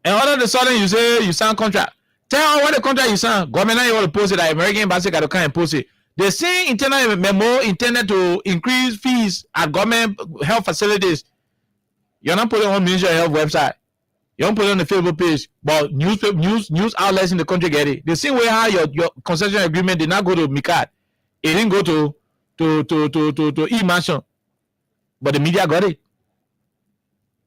and all of a sudden you say you sign contract. Tell what the contract you sign. Government now you want to post it. Like American embassy got to come and post it. They say internal memo intended to increase fees at government health facilities. You're not putting on Ministry of Health website. You don't put it on the Facebook page. But news outlets in the country get it. The same way how your concession agreement did not go to MICAD. It didn't go to E-Mansion. But the media got it.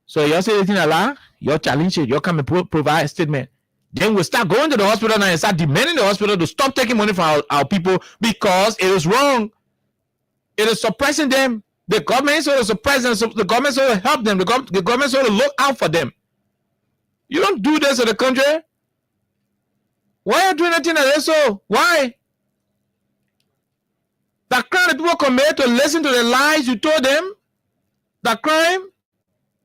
So you say anything a lie, you challenge it, you come and provide a statement. Then we start going to the hospital now and start demanding the hospital to stop taking money from our people because it is wrong. It is suppressing them. The government is going to suppress them. The government is going to help them. The government is going to look out for them. You don't do this in the country. Why are you doing anything like this? So why? That crime that people commit to listen to the lies you told them. That crime.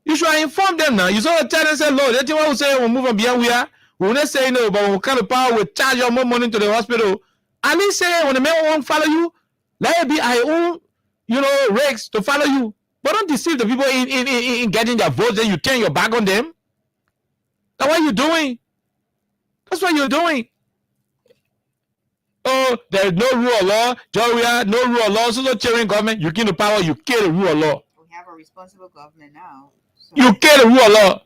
You should inform them now. You saw the tell them say, Lord, that's what we say we'll move on beyond we are. We will not say no, but we'll come to power, we'll charge you more money to the hospital. At least say when the men won't follow you, let it be our own, rigs to follow you. But don't deceive the people in getting their votes, then you turn your back on them. That's what you're doing. That's what you're doing. Oh, there's no rule of law. Joria, no rule of law. So no cheering government. You get the power, you kill the rule of law. We have a responsible government now. So. You kill the rule of law.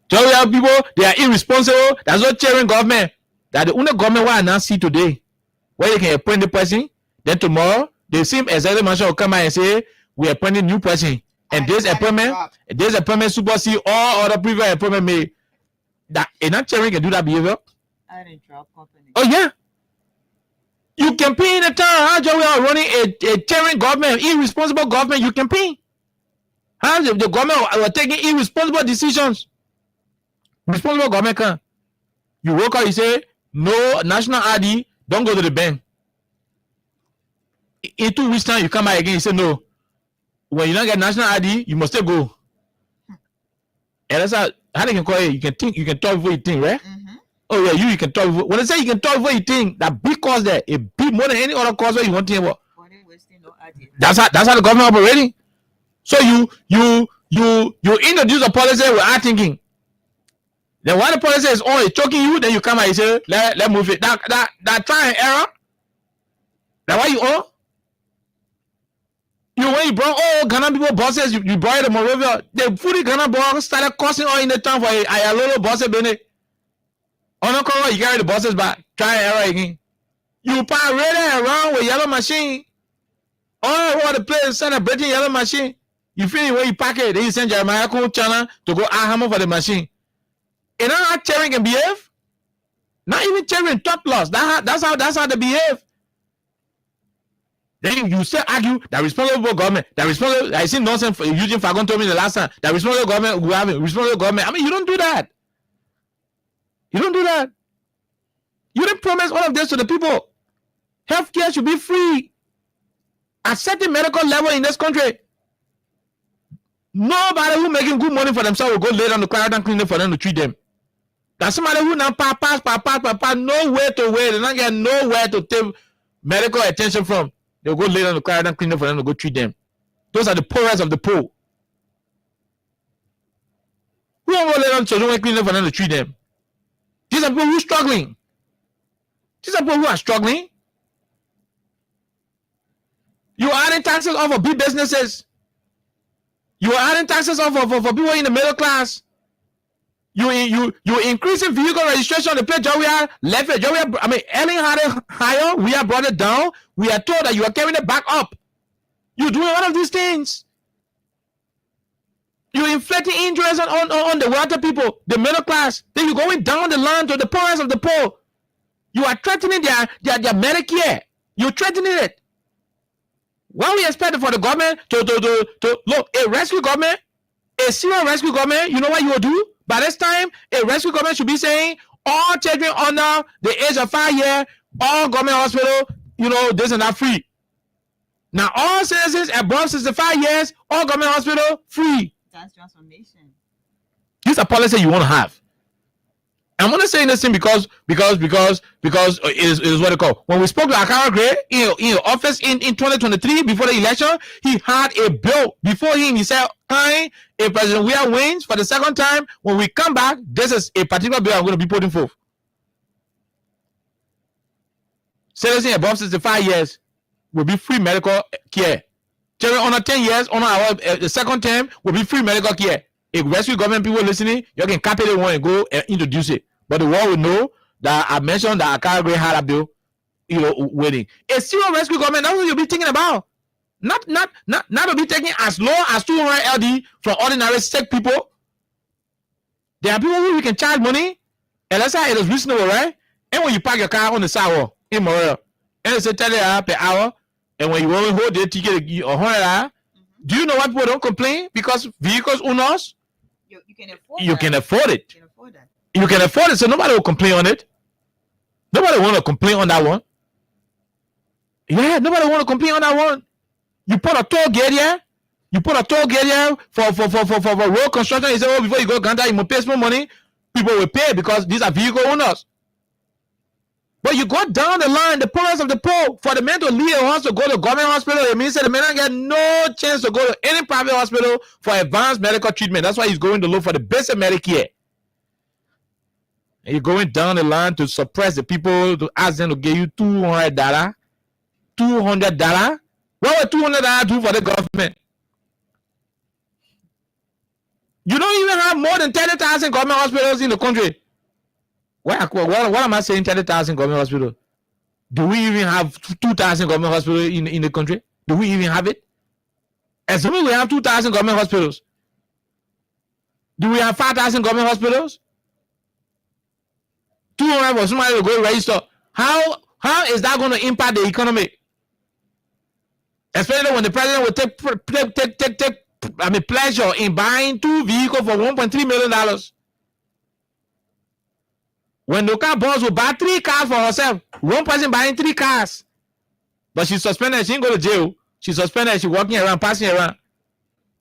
Joria people, they are irresponsible. That's not cheering government. That the only government I now see today, where you can appoint the person, Then tomorrow, the same executive mansion will come out and say, we are appointing new person. And this appointment supersede all other previous appointment made. That enough chairman can do that behavior. Oh yeah. You campaign in a town. How we are running a tyrannical government, irresponsible government. You campaign. How the government are taking irresponsible decisions. Responsible government can. You woke up, you say, no national ID, don't go to the bank. In 2 weeks' time, you come back again, you say, no. When you don't get national ID, you must still go. And that's how they can call it. You can think, you can talk before you think, right? Oh yeah, you can talk before. When they say you can talk before you think, that big cause there, it big more than any other cause where you want to hear about. That's how the government operating. So you introduce a policy without thinking. Then while the policy is on, it's choking you, then you come out and say, let move it. That try and error. That's why you own. When you brought Ghana people bosses, you brought the Moravia. The fully Ghana boys started causing all in the town for a little boss bene. On the cover, you carry the bosses back. Try and error again. You parade around with yellow machine. All over the place, celebrating yellow machine. You finish where you pack it, then you send Jeremiah Channel to go hammer for the machine. And how cheering can behave? Not even cheering top loss. That's how they behave. Then you still argue that responsible government, I see nonsense for Eugene Fagon told me the last time, that responsible government we have responsible government. I mean, you don't do that. You don't do that. You didn't promise all of this to the people. Healthcare should be free at certain medical level in this country. Nobody who making good money for themselves will go lay down the Clarendon clinic for them to treat them. That's somebody who now pass, nowhere to where they don't get nowhere to take medical attention from. They'll go lay down the Clarendon clinic for them to go treat them. Those are the poorest of the poor. Who will lay down children clinic for them to treat them? These are people who are struggling. These are people who are struggling. You are adding taxes off of big businesses. You are adding taxes off for people in the middle class. You increasing vehicle registration. The place we are left. I mean, Ellen had it higher. We have brought it down. We are told that you are carrying it back up. You're doing one of these things. You're inflicting injuries on the wealthy people, the middle class. Then you're going down the line to the poorest of the poor. You are threatening their Medicare. You're threatening it. What we expect for the government to look, a rescue government, a serious rescue government, you know what you will do? By this time, a rescue government should be saying all children under the age of 5 years, all government hospital, this and that free. Now, all citizens above 65 years, all government hospital free. That's transformation. This is a policy you want to have. I'm only saying this thing because it is what they call. When we spoke to Akara Gray in office in 2023 before the election, he had a bill before him. He said, if President Weah wins for the second time, when we come back, this is a particular bill I'm going to be putting forth. Citizens above 65 years will be free medical care. Children under 10 years, on the second term, will be free medical care. If rescue government people listening, you can copy the one and go and introduce it. But the world will know that I mentioned that Akara Gray had a bill, waiting. A serious rescue government, that's what you'll be thinking about. Not to be taking as low as 200 LD from ordinary sick people. There are people who we can charge money, and that's how it is reasonable, right? And when you park your car on the sidewalk in Morel, and it's a $30 per hour, and when you only hold the ticket $100, do you know why people don't complain? Because vehicles owners, you can afford it. You can afford it, so nobody will complain on it. Nobody want to complain on that one. Yeah, nobody want to complain on that one. You put a toll gate here. You put a toll gate here for road construction. You say, before you go Ghana, you must pay some money. People will pay because these are vehicle owners. But you go down the line, the poorest of the poor, for the man to leave a house to go to government hospital, it means that the man don't get no chance to go to any private hospital for advanced medical treatment. That's why he's going to look for the basic Medicare. And you're going down the line to suppress the people, to ask them to give you $200. $200? What would $200 do for the government? You don't even have more than 30,000 government hospitals in the country. What am I saying? 30,000 government hospitals. Do we even have 2,000 government hospitals in the country? Do we even have it? Assuming we have 2,000 government hospitals, do we have 5,000 government hospitals? 200 for somebody to go register. How is that going to impact the economy? Especially when the president will take pleasure in buying 2 vehicles for $1.3 million. When local boss will buy 3 cars for herself, one person buying 3 cars, but she's suspended. She didn't go to jail. She's suspended. She's walking around, passing around.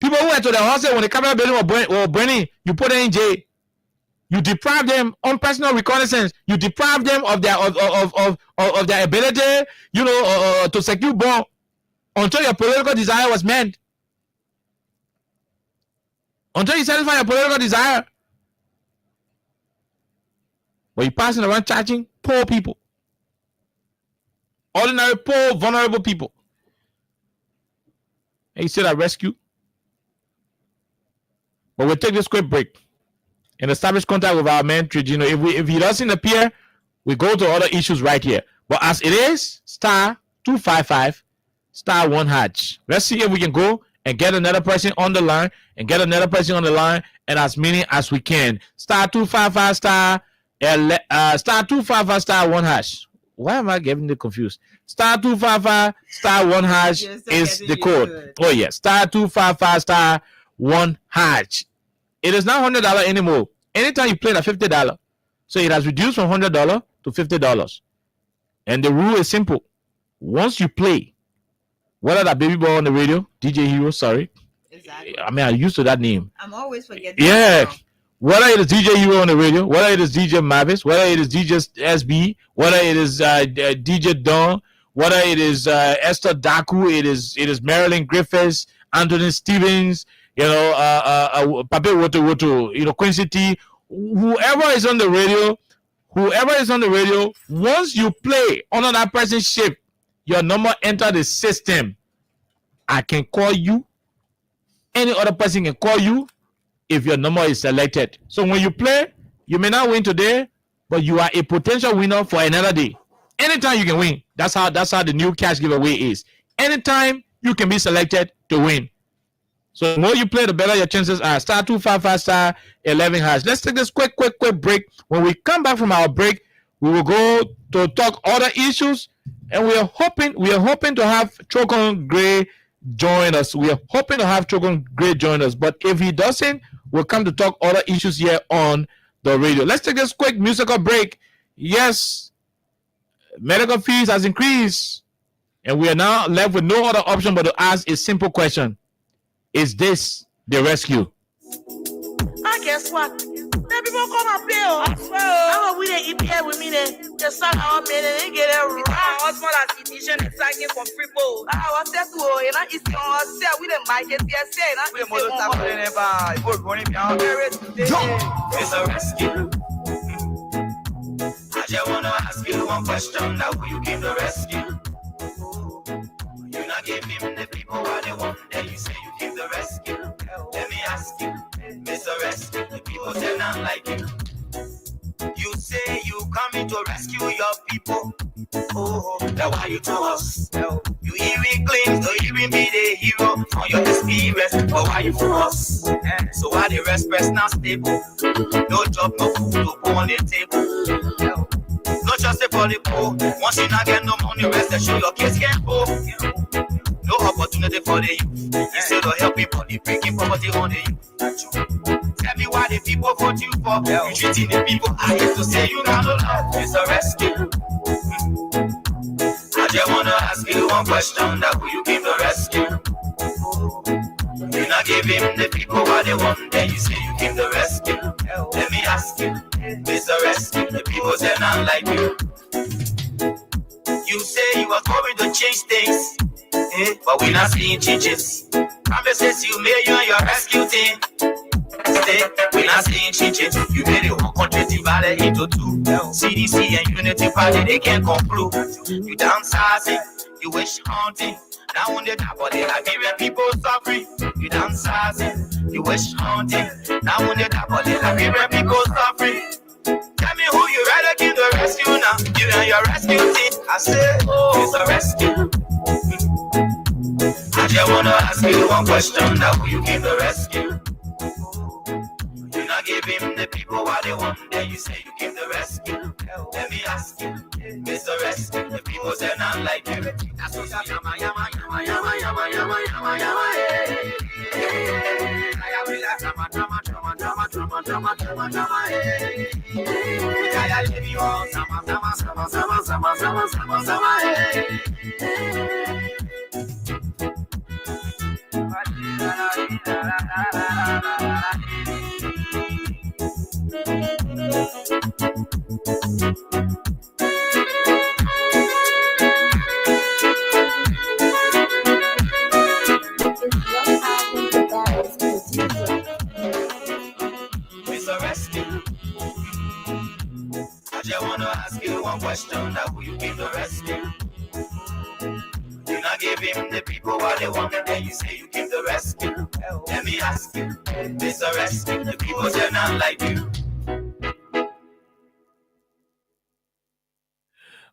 People who went to the hospital when the Capitol building were burning, you put them in jail. You deprive them on personal reconnaissance. You deprive them of their ability, to secure bond until your political desire was met. Until you satisfy your political desire. But you're passing around charging poor people. Ordinary, poor, vulnerable people. And you said I rescue. But we'll take this quick break and establish contact with our man Trigino. If he doesn't appear, we go to other issues right here. But as it is, *255 *1#. Let's see if we can go and get another person on the line and and as many as we can. *255 *1#. Why am I getting confused? *255 *1# is the code. Good. Oh yes, *255 *1#. It is not $100 anymore. Anytime you play at $50, so it has reduced from $100 to $50. And the rule is simple: once you play, whether that baby boy on the radio, DJ Hero, sorry, exactly. I mean, I'm used to that name. I'm always forgetting. Yeah. Whether it is DJ Hero on the radio, whether it is DJ Mavis, whether it is DJ SB, whether it is DJ Don, whether it is Esther Daku, it is Marilyn Griffiths, Anthony Stevens, Pape Woto, Quincy T, whoever is on the radio, once you play under that person's shift, your number enter the system. I can call you. Any other person can call you if your number is selected. So when you play, you may not win today, but you are a potential winner for another day. Anytime you can win. That's how the new cash giveaway is. Anytime you can be selected to win. So the more you play, the better your chances are. *255 *11#. Let's take this quick break. When we come back from our break, we will go to talk other issues, and we are hoping to have Chokon Gray join us. But if he doesn't, we'll come to talk other issues here on the radio. Let's take this quick musical break. Yes, medical fees has increased, and we are now left with no other option but to ask a simple question: is this the rescue? I guess what? Then people come and pay. I swear. I know we didn't eat here with me. The son our man and they get a husband as edition and signing for free bowl. I was there to it's on sale. We didn't buy it here. We didn't it's a rescue. I just wanna ask you one question. Now will you give the rescue? You not give him the people what they want. Then you say you give the rescue. Let me ask you, Mr. Rescue, the people say not like you. You say you coming to rescue your people. Oh, that's why you to us. You even claim to even be the hero on your experience, but why you for us? So why the rest press not stable? No job, no food to go on the table. No just for the poor. Once you not get no money, rest and show your kids can go. No opportunity for the youth. Instead of help people, they breaking property on the youth. Tell me why the people vote you for. You treating the people. I hate to say you got no love. It's a rescue. I just wanna ask you one question. That will you give the rescue? You not give him the people what they want. Then you say you give the rescue. Let me ask you, Mr. Rescue. The people say not like you. You say you are going to change things. But we not seeing changes. Promises you made you and your rescue team. Stay, we not seeing changes. You made it 1 country divided into 2. CDC and Unity Party, they can't conclude. You downsizing, you wish haunting. Now on the top of the Liberian people suffering. You downsizing, you wish haunting. Now on the top of the Liberian people suffering. Tell me who you rather give the rescue now. you and your rescue team. I say, oh, it's a rescue. I just wanna ask you one question. Now who you give the rescue? You not give him the people what they want. Then you say you give the rescue. Let me ask you, Mr. Rescue. The people say not like you. That's what yama yama yama yama yama yama yama yama. I will have drama drama drama drama drama drama drama drama. I live you all sama sama sama sama sama sama sama sama. Mr. Rescue, I just wanna ask you one question. Now who you give the rescue? You not give him the people what they want, then you say you give the rescue. Let me ask you, Mr. Rescue, the people say not like you.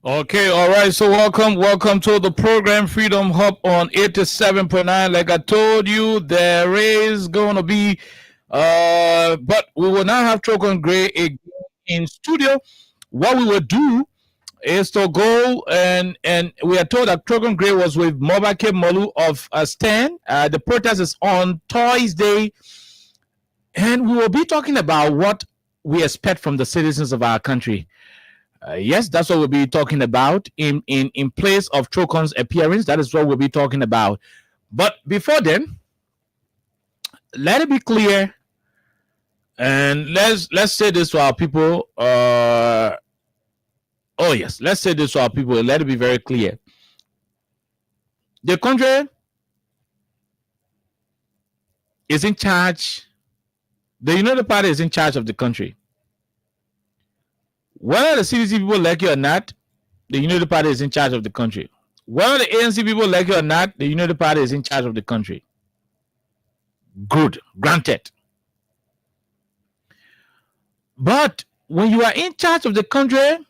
Okay, all right. So welcome to the program Freedom Hub on 87.9. Like I told you, there is going to be, but we will not have Trogon Gray again in studio. What we will do is to go and we are told that Trogon Gray was with Mobake Molu of Stan. The protest is on Thursday, and we will be talking about what we expect from the citizens of our country. Yes, that's what we'll be talking about in place of Trocon's appearance. That is what we'll be talking about. But before then, let it be clear, and let's say this to our people. Oh yes, let's say this to our people. Let it be very clear. The country is in charge. The United Party is in charge of the country. Whether the CDC people like it or not, the United Party is in charge of the country. Whether the ANC people like it or not, the United Party is in charge of the country. Good, granted. But when you are in charge of the country,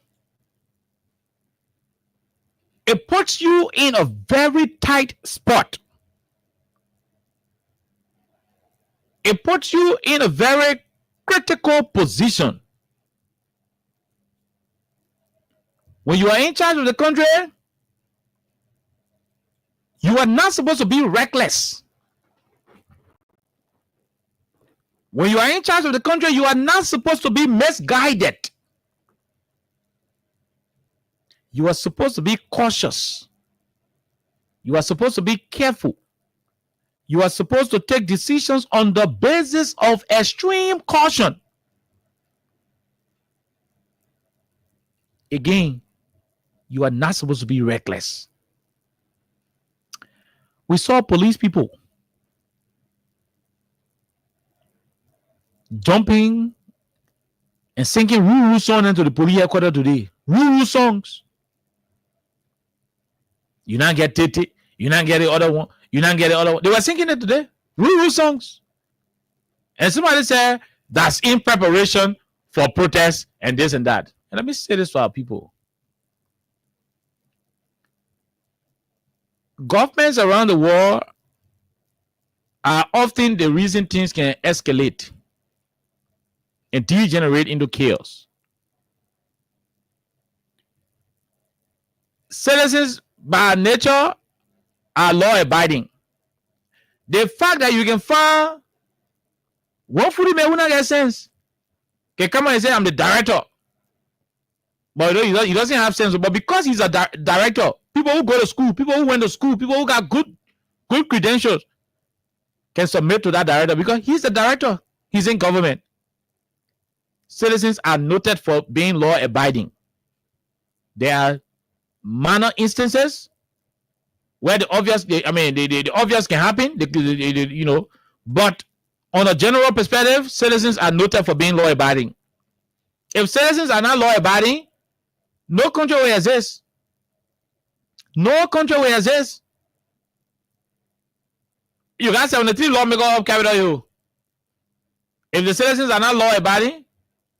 it puts you in a very tight spot. It puts you in a very critical position. When you are in charge of the country, you are not supposed to be reckless. When you are in charge of the country, you are not supposed to be misguided. You are supposed to be cautious. You are supposed to be careful. You are supposed to take decisions on the basis of extreme caution. Again, you are not supposed to be reckless. We saw police people jumping and singing Ruru song into the police headquarters today. Ruru songs. You not get Titi. You not get the other one. You not get the other one. They were singing it today. Ruru songs. And somebody said that's in preparation for protests and this and that. And let me say this to our people. Governments around the world are often the reason things can escalate and degenerate into chaos. Citizens by nature are law-abiding. The fact that you can find one food may not get sense. Can come and say I'm the director, but he doesn't have sense. But because he's a director, people who go to school, people who went to school, people who got good credentials can submit to that director because he's the director. He's in government. Citizens are noted for being law-abiding. There are minor instances where the obvious can happen, but on a general perspective, citizens are noted for being law-abiding. If citizens are not law-abiding, no country will exist. No country will exist. You got 73 lawmakers of Capitol Hill. If the citizens are not law-abiding,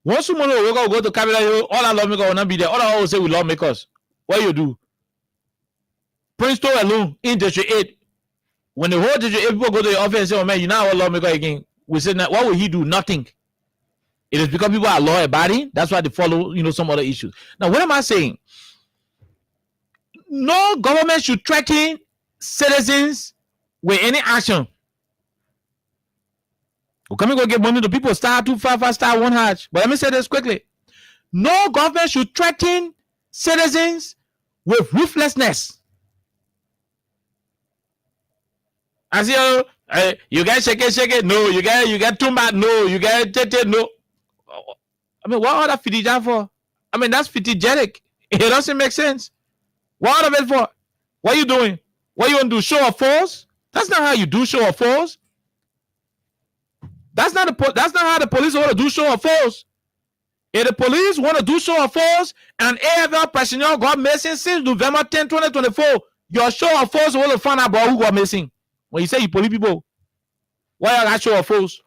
Once someone will go to Capitol Hill, all our lawmakers will not be there. All I will say with lawmakers, what you do? Princeton alone in District 8. When the whole District 8 people go to the office and say, oh man, you know our lawmaker again. We say, what will he do? Nothing. It is because people are law abiding. That's why they follow, some other issues. Now, what am I saying? No government should threaten citizens with any action. We're coming to get money to people, star 255, star 1 hatch. But let me say this quickly. No government should threaten citizens with ruthlessness. I say, you guys shake it. No, you get too much. No, you get no. I mean, what other fitty for? I mean, that's fittigenic. It doesn't make sense. What other it for? What are you doing? What you want to do? Show of force? That's not how you do show of force. That's not how the police want to do show of force. If the police want to do show of force and AFL personnel got missing since November 10, 2024, your show of force will find out about who got missing. When you say you police people, why are that show of force?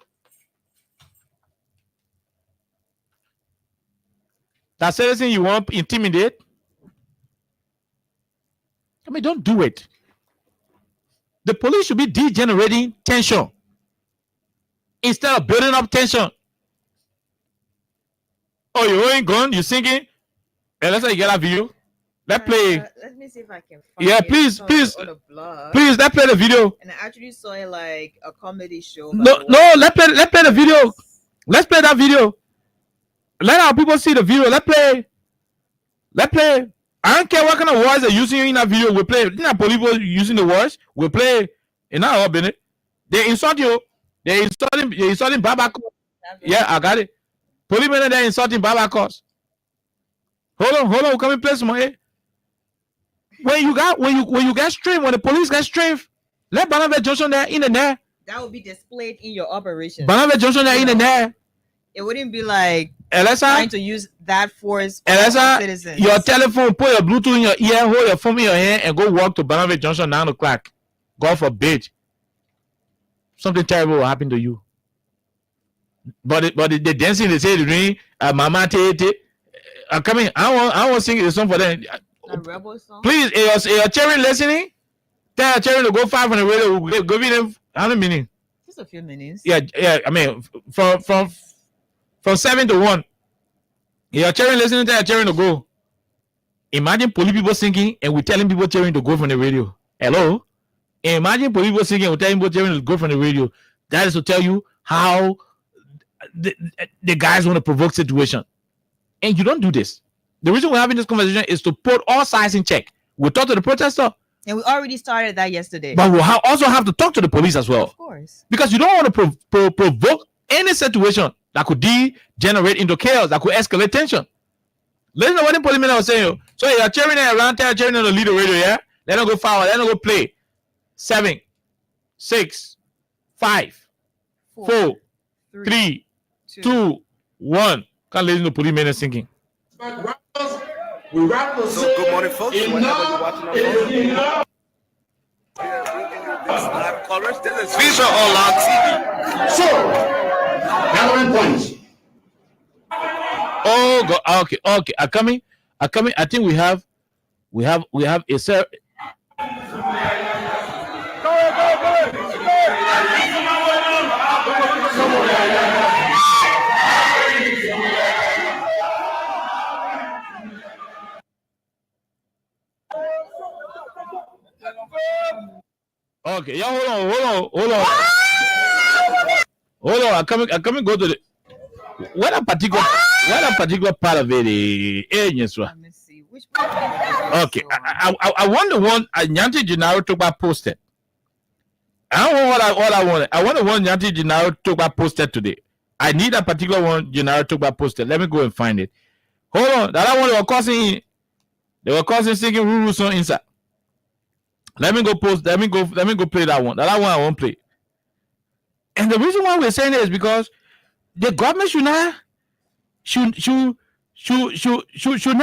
That citizen you want to intimidate? I mean, don't do it. The police should be degenerating tension instead of building up tension. Oh, you're holding gun, you're singing. And let's say you get a video. Let's play. Let me see if I can find Yeah, it. please. Please, Let's play the video. And I actually saw it like a comedy show. No, let's play the video. Let's play that video. Let our people see the video. Let's play. I don't care what kind of words they're using in that video. We play. They're not people using the words. We play. In our opinion, they insult you. They're insulting Babacos. Yeah, I got it. Policemen, they're insulting Babacos. Hold on. Can we play some more? When you get strength, when the police get strength, let Barnabas Johnson there in the there. That will be displayed in your operation. Barnabas Johnson there in the there. It wouldn't be like Alexa, trying to use that force for Alexa, citizens. your telephone, put your Bluetooth in your ear, hold your phone in your hand, and go walk to Barnabas Johnson 9 o'clock. God forbid something terrible will happen to you. But the dancing they say the ring, Mama Tete. I'm coming. I want to sing the song for them. A rebel song? Please, your cherry listening? Tell your cherry to go 5 on the radio. Go be them how many minutes? Just a few minutes. Yeah. I mean, from 7 to 1. Your cherry listening, tell your cherry to go. Imagine police people singing and we're telling people cherry to go from the radio. Hello? Imagine police people singing and we're telling people cherry to go from the radio. That is to tell you how the guys want to provoke situation. And you don't do this. The reason we're having this conversation is to put all sides in check. We'll talk to the protester. And we already started that yesterday. But we'll also have to talk to the police as well. Of course. Because you don't want to provoke any situation that could degenerate into chaos, that could escalate tension. Listen to what the policemen are saying. So you're cheering around, cheering on the leader radio, yeah? Let them go forward, let them go play. 7, 6, 5, 4, 3, 2, 1. Can't listen to policemen singing. We wrap the So good morning, folks. Whenever you're watching our colors, this is Visa All Out TV. So, gathering points. Oh God. Okay. I'm coming. I think we have a sir. Okay, yeah, hold on. I'm coming. Go to the what a particular part of it. Yes, right. Let me see which one. Okay, I want the one Nyanti Gennaro Toba posted. I don't want what I wanted. I want the one Nyanti Gennaro Toba posted today. I need a particular one Gennaro Toba posted. Let me go and find it. Hold on, that one they were causing singing Ruru song inside. Let me go play that one. That one I won't play. And the reason why we're saying it is because the government should not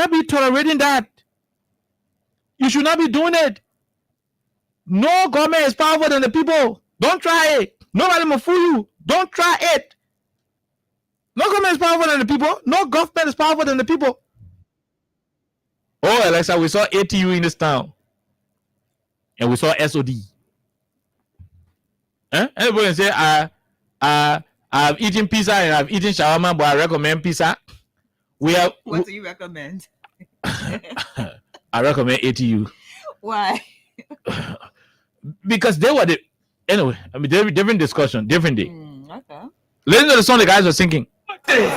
be tolerating that. You should not be doing it. No government is powerful than the people. Don't try it. Nobody will fool you. Don't try it. No government is powerful than the people. No government is powerful than the people. Oh, Alexa, we saw ATU in this town. And we saw SOD. Everybody say, I've eaten pizza and I've eaten shawarma, but I recommend pizza. What do you recommend? I recommend ATU. Why? Because they were anyway, I mean, different discussion, different day. Okay. Listen to the song the guys were singing. Okay.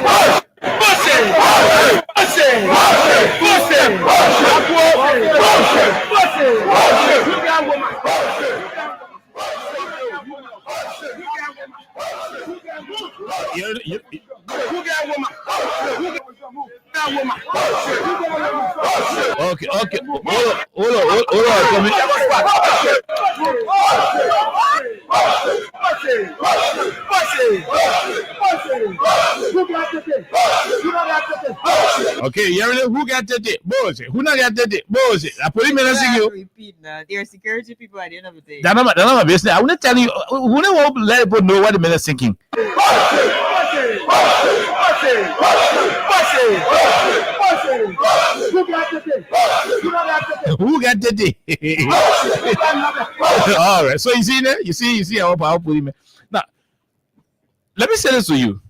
Hold on. Okay, who got it? Bullshit. Who not got it? Bullshit. I put him in a repeat now. There are security people at the end of the day. That's not my business. I want to tell you, who never let people know what the man is thinking. Who got it? All right. So you see there? You see how put him. Now, let me say this to you.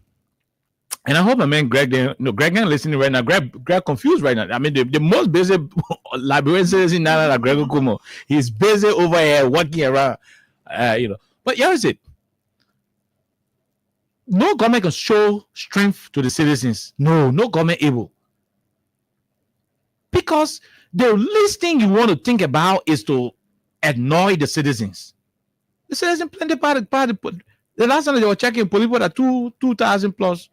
And I hope my man Greg, Greg ain't listening right now. Greg confused right now. I mean, the most busy Liberian citizen now that Greg Okumo. He's busy over here walking around, But here is it. No government can show strength to the citizens. No government able. Because the least thing you want to think about is to annoy the citizens. The citizens plenty party. The last time they were checking, police were at 2,000 plus.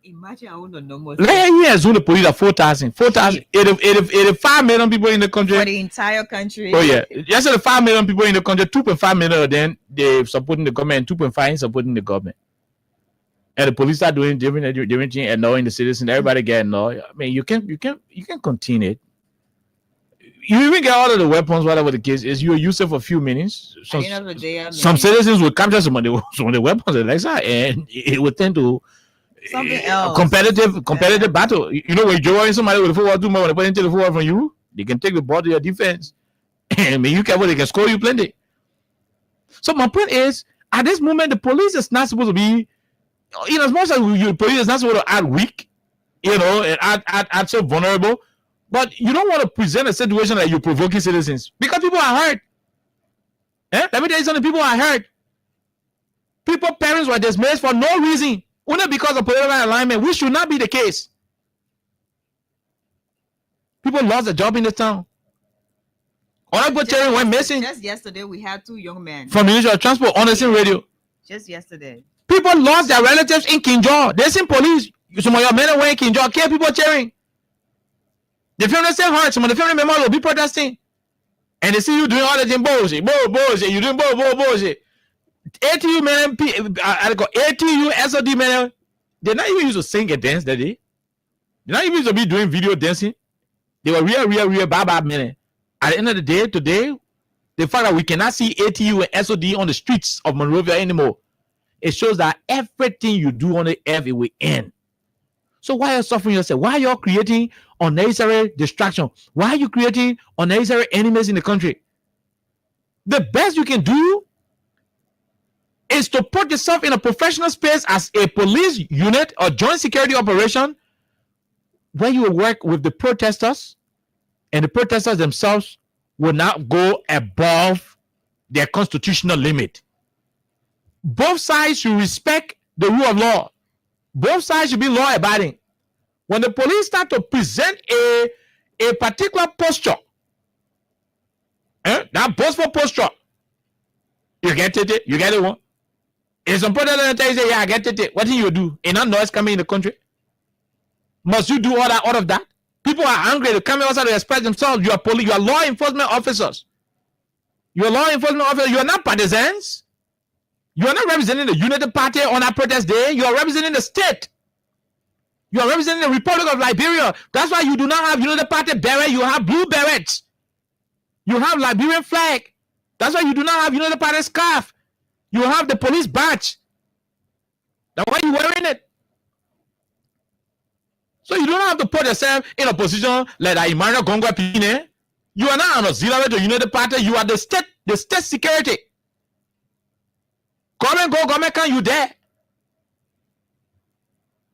Imagine I want to know more. Yes, the police are 4,000. 85 million people in the country. For the entire country. Oh, yeah. Yes, the 5 million people in the country, 2.5 million of them, they're supporting the government, 2.5 supporting the government. And the police are doing different thing, annoying the citizens. Everybody get annoyed. I mean, you can continue it. You even get all of the weapons, whatever the case is. You use it for a few minutes. Some citizens will capture some of the weapons, Alexa, and it would tend to something else. Competitive battle. You know, when you're somebody with a football too much, when they put into the football from you, they can take the ball to your defense. And when you careful, they can score you plenty. So my point is, at this moment, the police is not supposed to be, as much as the police is not supposed to act weak, and act so vulnerable. But you don't want to present a situation that you're provoking citizens because people are hurt. Let me tell you something, people are hurt. Parents were dismissed for no reason. Only because of political alignment, which should not be the case. People lost their job in the town. Children went missing. Just yesterday, we had 2 young men from the Ministry of Transport on the same radio. Just yesterday. People lost their relatives in Kinjor. They seen police. Some of your men were in Kinjor. Care people cheering. The family still hurt. Some of the family members will be protesting. And they see you doing all the thing bullshit. Bullshit. You doing bullshit. ATU man, ATU SOD man, they're not even used to sing and dance that day. They're not even used to be doing video dancing. They were real bad man. At the end of the day, today, the fact that we cannot see ATU and SOD on the streets of Monrovia anymore, it shows that everything you do on the earth, it will end. So why are you suffering yourself? Why are you creating unnecessary distraction? Why are you creating unnecessary enemies in the country? The best you can do is to put yourself in a professional space as a police unit or joint security operation where you will work with the protesters, and the protesters themselves will not go above their constitutional limit. Both sides should respect the rule of law. Both sides should be law-abiding. When the police start to present a particular posture, that boastful posture, you get it, you get it one. It's important that you say, yeah, I get it. What do you do? Enough noise coming in the country? Must you do all of that? People are angry. They come outside to express themselves. You are police. You are law enforcement officers. You are law enforcement officers. You are not partisans. You are not representing the Unity Party on that protest day. You are representing the state. You are representing the Republic of Liberia. That's why you do not have Unity Party beret. You have blue berets. You have Liberian flag. That's why you do not have Unity Party scarf. You have the police badge. That's why you're wearing it. So you don't have to put yourself in a position like that Emmanuel Gongwa Pine. You are not an auxiliary to United Party. You are the state security. Government go, government can you there.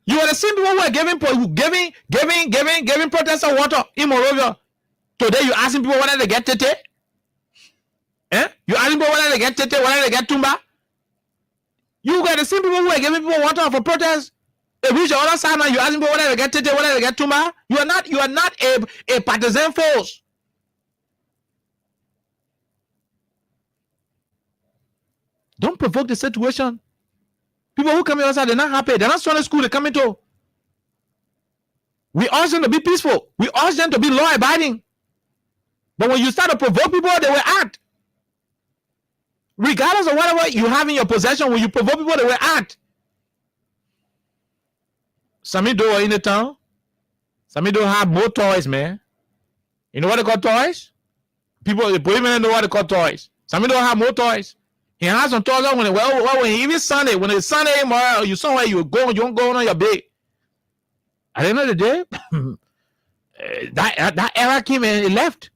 You are the same people who are giving protesters water in Morovia. Today you asking people whether they get tete. You asking people whether they get tete, whether they get tumba. You got the same people who are giving people water for protest. If you the other side now, you asking people whether they get tete, whether they get tumba. You are not a partisan force. Don't provoke the situation. People who come here outside, they're not happy. They're not starting school. They're coming to. We urge them to be peaceful. We urge them to be law-abiding. But when you start to provoke people, they will act. Regardless of whatever you have in your possession, when you provoke people, they will act. Samido in the town. Samido have more toys, man. You know what they call toys? People, the policemen know what they call toys. Samido have more toys. He has some toys when even Sunday, when it's Sunday morning, you somewhere you don't go on your bed. At the end of the day, that era came and it left.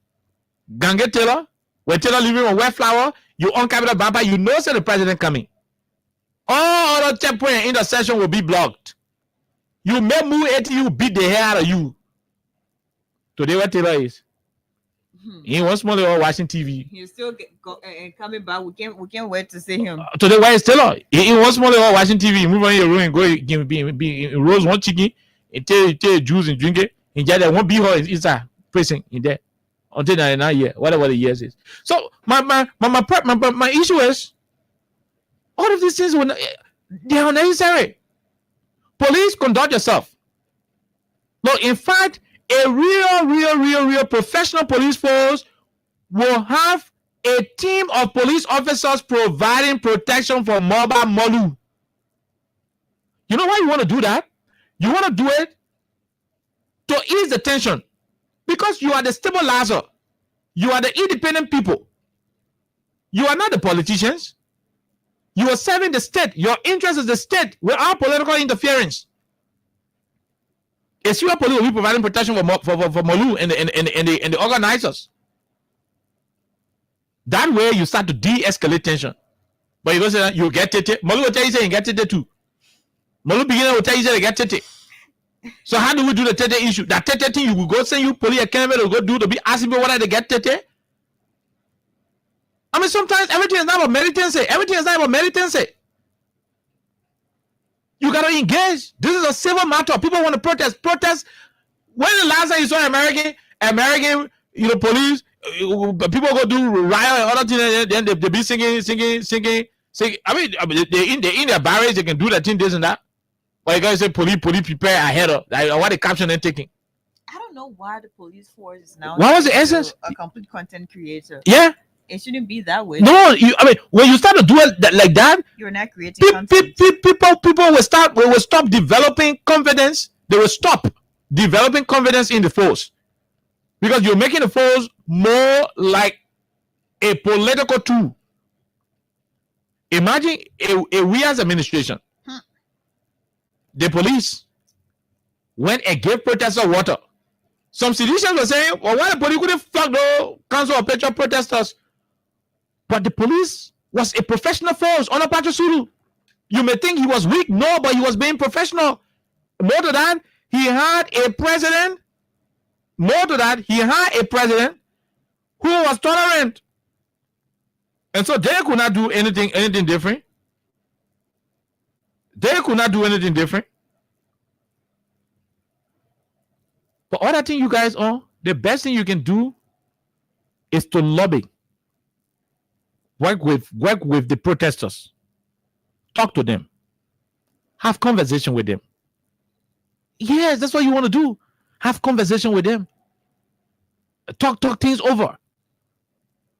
Gange Taylor, when Taylor leaving on Wet Flower, you on Capital Baba, you know say the president coming. All other checkpoint intersection will be blocked. You may move it, you beat the hair out of you. Today, what Taylor is? He was small or watching TV. He's still coming back. We can't wait to see him. Today, why is Taylor? He was small or watching TV. Move on your room and go be roast one chicken and take juice and drink it. And there won't be her inside prison in there until 99 years, whatever the years is. So my issue is all of these things they are necessary. Police, conduct yourself. No, in fact, a real professional police force will have a team of police officers providing protection for mobile Molu. You know why you want to do that? You want to do it to ease the tension because you are the stabilizer. You are the independent people. You are not the politicians. You are serving the state. Your interest is the state without political interference. It's your police will be providing protection for Molu and the organizers. That way you start to de-escalate tension. But you don't say that you get it. Molu will tell you say you get it too. Molu beginner will tell you say you get it. So how do we do the tete issue? That tete thing you will go send you police academy to go do to be asking people whether they get tete. I mean sometimes everything is not about militancy. Everything is not about militancy. You gotta engage. This is a civil matter. People want to protest. Protest. When the last time you saw American, police, people go do riot and other things, then they be singing. I mean, they in their barracks, they can do that thing, this and that. But you guys say police prepare ahead of what the caption they're taking. I don't know why the police force is now. What was the essence? A complete content creator. Yeah. It shouldn't be that way. No, when you start to do it like that, you're not creating content. People will stop developing confidence. They will stop developing confidence in the force because you're making the force more like a political tool. Imagine we as administration, the police went and gave protesters water. Some citizens were saying, well, why the police couldn't flog the council of petrol protesters? But the police was a professional force on a Patrasuru. You may think he was weak. No, but he was being professional. More to that, he had a president. More to that, he had a president who was tolerant. And so they could not do anything different. They could not do anything different. But other thing you guys are, the best thing you can do is to lobby. Work with the protesters. Talk to them. Have conversation with them. Yes, that's what you want to do. Have conversation with them. Talk things over.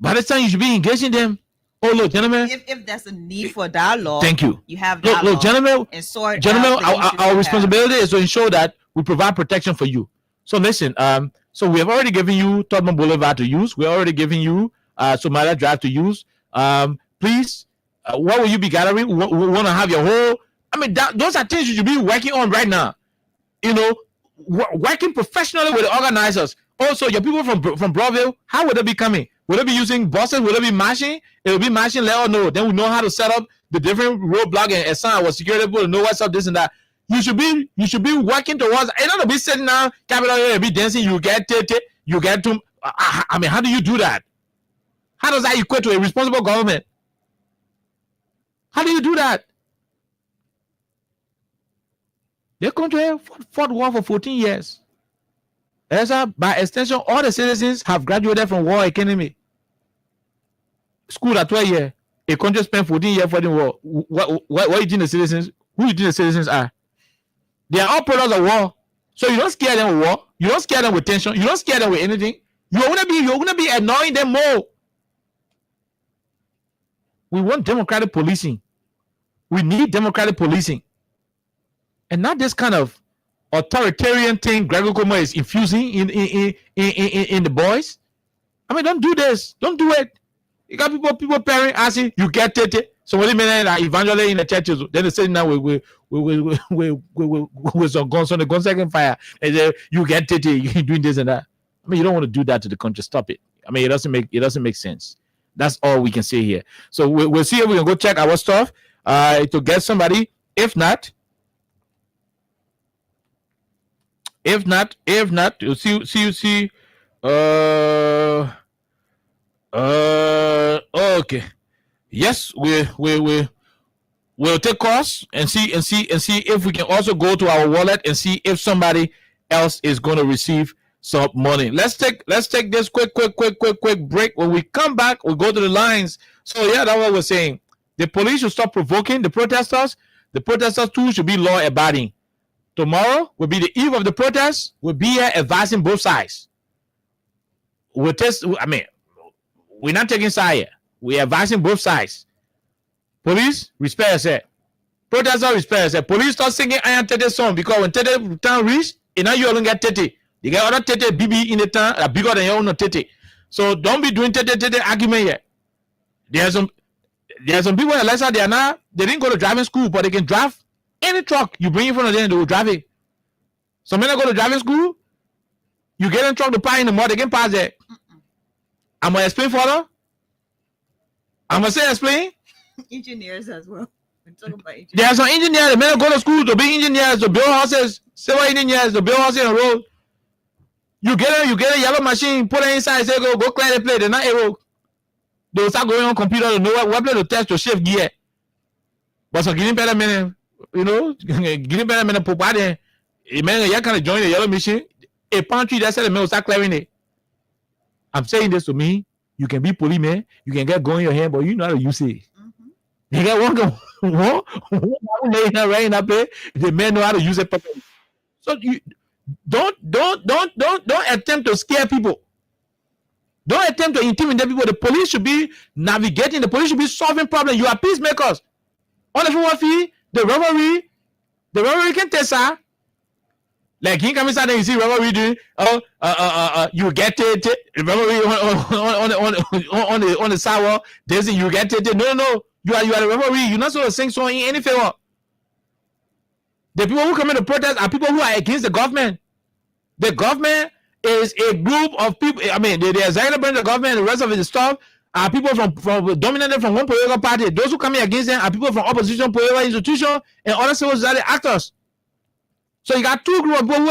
By the time you should be engaging them. Oh, look, gentlemen. If there's a need for dialogue, thank you. You have dialogue. Look, gentlemen. And sort gentlemen, our responsibility is to ensure that we provide protection for you. So listen, so we have already given you Tottenham Boulevard to use. We're already giving you Somalia Drive to use. Please, what will you be gathering? We want to have your whole. I mean, those are things you should be working on right now. You know, working professionally with the organizers. Also, your people from Broadville, how would they be coming? Will they be using buses? Will they be marching? It will be marching, let us know. Then we know how to set up the different roadblock and assign our security people to know what's up, this and that. You should be working towards. And not to be sitting down, Capitol Hill, be dancing. You get to. I mean, how do you do that? How does that equate to a responsible government? How do you do that? They come to have fought war for 14 years. As by extension, all the citizens have graduated from war economy. School at 12 years. A country spent 14 years fighting war. What you think the citizens? Who you think the citizens are? They are all products of war. So you don't scare them with war. You don't scare them with tension. You don't scare them with anything. You're gonna be annoying them more. We want democratic policing. We need democratic policing. And not this kind of authoritarian thing Gregory Como is infusing in the boys. I mean, don't do this. Don't do it. You got people pairing asking, you get it. So what do you mean that evangelically in the churches? Then they say now with some guns on the gun second fire. And say, you get it, you're doing this and that. I mean, you don't want to do that to the country. Stop it. I mean, it doesn't make sense. That's all we can say here. So we'll see if we can go check our stuff to get somebody. If not, you'll see. Okay. Yes, we'll take calls and see if we can also go to our wallet and see if somebody else is going to receive some money. Let's take this quick break. When we come back, we'll go to the lines. So yeah, that's what we're saying. The police should stop provoking the protesters. The protesters too should be law abiding. Tomorrow will be the eve of the protest. We'll be here advising both sides. We're not taking side here. We're advising both sides. Police, respect yourself. Protesters, respect yourself. Police start singing Iron Tete song because when Tete town reach, now you only get Tete. You get other Tete BB in the town that bigger than your own Tete. So don't be doing Tete argument yet. There are some people in Alexa, they didn't go to driving school, but they can drive any truck you bring in front of them, they will drive it. Some men go to driving school, you get in truck to park in the mud, they can pass there. I'm going to explain further. I'm going to say explain. Engineers as well. There are some engineers, the men go to school to be engineers, to build houses, civil engineers, to build houses on the road. You get a yellow machine, put it inside, say go clear the plate, they're not able. They will start going on computer to know what plate to test to shift gear. But so getting better men, getting better men put bad there. A man you can join the yellow machine. A pantry that said the man will start clearing it. I'm saying this to me. You can be policeman, you can get going in your hand, but you know how to use it. You get one right in that place. The men know how to use it properly. So you don't attempt to scare people. Don't attempt to intimidate people. The police should be navigating. The police should be solving problems. You are peacemakers. On the fee, the revelry can test her. Like he come inside and you see revelry doing. You get it. Revelry on the sidewalk. This you get it. No. You are the revelry. You're not supposed to sing song in any favor. The people who come in to protest are people who are against the government. The government is a group of people. I mean, the executive branch of the government and the rest of the stuff are people from dominated from one political party. Those who come in against them are people from opposition political institution and other civil society actors. So you got two groups of people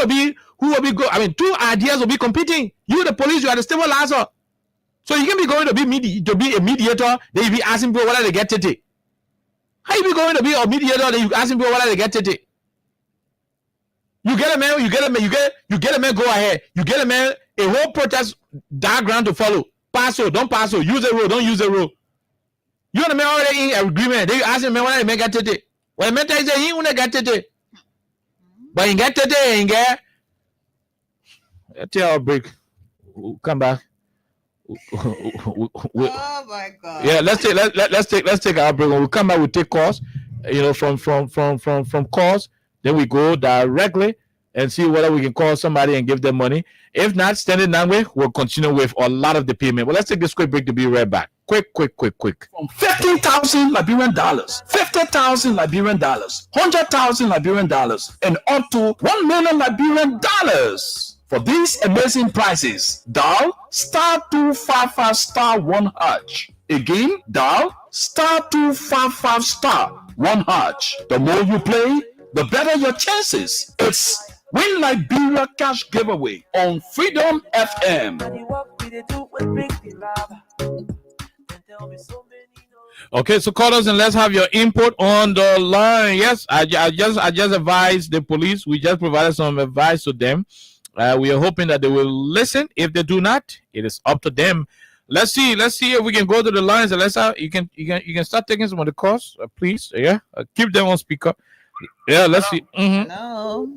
who will be good. I mean, two ideas will be competing. You, the police, you are the stabilizer. So you can be going to be a mediator. Then you be asking people whether they get it. How you be going to be a mediator? Then you asking people whether they get it. You get a man. Go ahead. You get a man a whole protest diagram to follow. Pass or don't pass or use a road, don't use a road. You and the man already in agreement. Then you ask him whether the man get it. When the man tells you he won't get it, but he get it, he get. Let's take our break. We'll come back. Oh my God. Yeah, let's take our break. When we come back, we'll take calls. From calls. Then we go directly and see whether we can call somebody and give them money. If not, standing that way, we'll continue with a lot of the payment. Well, let's take this quick break to be right back. Quick. From 15,000 Liberian dollars, 50,000 Liberian dollars, 100,000 Liberian dollars, and up to 1 million Liberian dollars. For these amazing prizes, dial *255*1#. Again, dial *255*1#. The more you play, the better your chances. It's Win Liberia Cash Giveaway on Freedom FM. Okay, so call us and let's have your input on the line. Yes, I just advised the police. We just provided some advice to them. We are hoping that they will listen. If they do not, it is up to them. Let's see if we can go to the lines. Alessa, you can start taking some of the calls, please. Yeah, keep them on speaker. Yeah, let's see. Mm-hmm. No.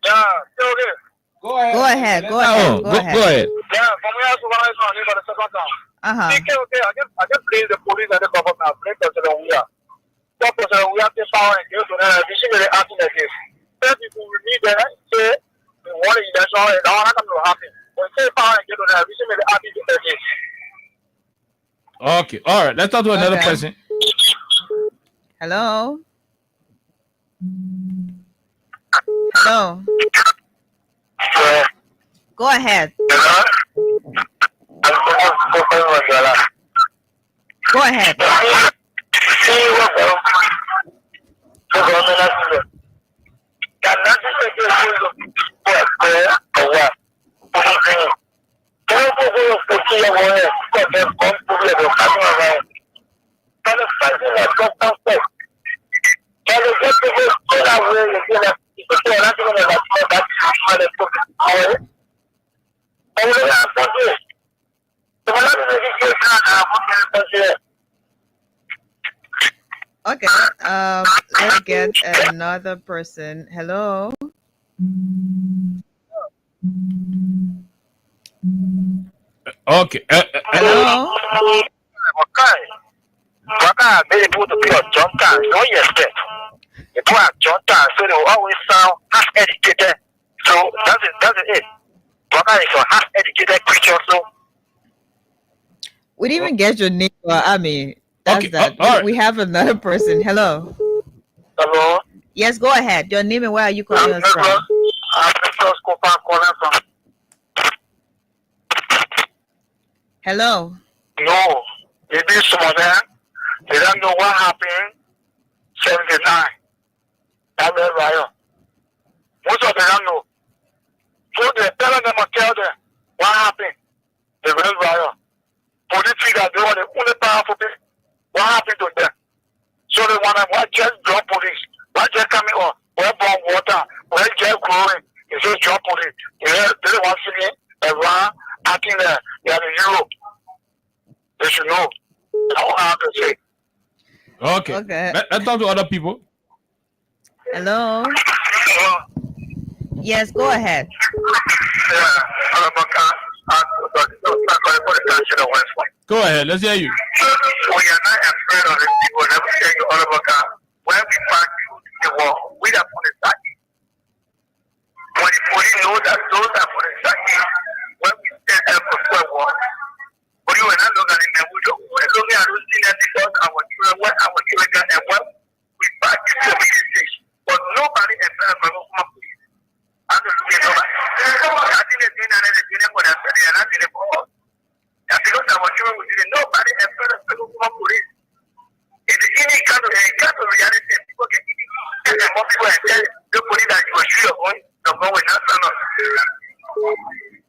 Yeah, okay. Go ahead. Go ahead. Yeah, for me, I supervise on for the second time. Okay, I just blame the police and the government. Blame President Weah. President Weah takes power and gives to them. We should be acting like this. Some people will meet there, say, we want an election, and all that will happen. When they take power and give to them, we should be acting like this. Okay, all right. Let's talk to another person. Hello. Go ahead. Go ahead. Okay, let's get another person. Hello. Okay. Hello. Many people to be on John Tan, no respect. You put on John Tan, so they will always sound half educated. So that's it. Waka is a half educated creature, so We didn't even get your name, that's that. all right. We have another person. Hello. Hello. Yes, go ahead. Your name and where are you calling us from? I'm Nicholas Copa calling from. Hello. No, it is some of them. They don't know what happened. 79. That was riot. Most of them don't know. So they tell them and tell them what happened. They went riot. Police figure they were the only powerful people. What happened to them? So they want to just drop police. Why just coming on? Where bomb water? Where just growing? They just drop police. They don't want to see around acting there. They are in Europe. They should know. I don't have to say. Okay. Let's talk to other people. Hello. Yes, go ahead. Go ahead. Let's hear you. We are not afraid of the people. Let me tell you all about that. When we fight the war, we are for the side. When the police know that those are for the side, when we stand up for the war, but you are not looking at them. We're looking at those things because our children got and when we fight the community. But nobody is better for the police. I'm not looking at nobody. I think they're doing that and they're doing it for themselves. They're not doing it for us. And because our children will do it, nobody is better for the police. In any kind of reality, people can tell them more people and tell the police that you are sure you're going with not stand up.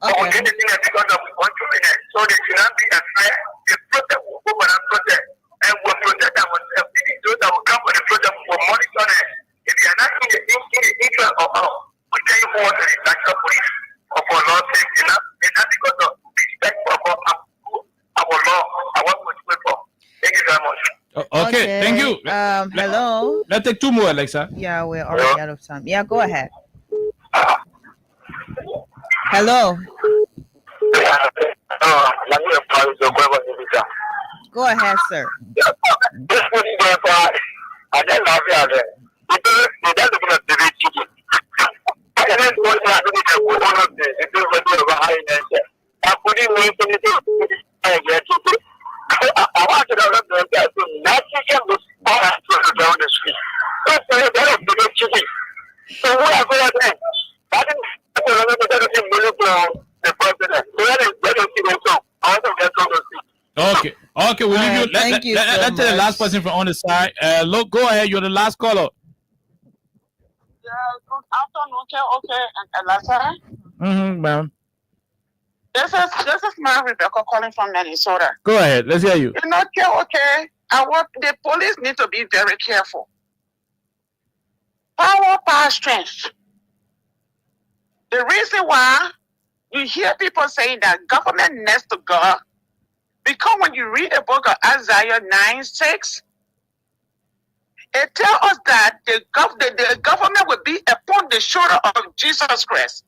But we get the thing that because of one children, so they should not be afraid. The protest will go and protest. And we'll protect ourselves. Those that will come for the protest will monitor them. If they are not in the interest of us, we tell you forward to the national police or for law sake. It's not because of respect for our law and what we wait for. Thank you very much. Okay, thank you. Hello. Let's take two more, Alexa. Yeah, we're already out of time. Yeah, go ahead. Hello. Go ahead, sir. This was I don't love you. They don't look at the video. I didn't want to do it. One of the people who were high in it. I put him in the chicken. So we are going to that is the president. So let us see them song. I want to get some to see. Okay, we'll leave you. Let's take the last person from on the side. Look, go ahead. You're the last caller. Yeah, good afternoon, KOK and Elexa. Ma'am. This is my Rebecca calling from Minnesota. Go ahead. Let's hear you. You know, KOK, the police need to be very careful. Power, strength. The reason why you hear people saying that government needs to go, because when you read the book of Isaiah 9:6, it tells us that the government will be upon the shoulder of Jesus Christ.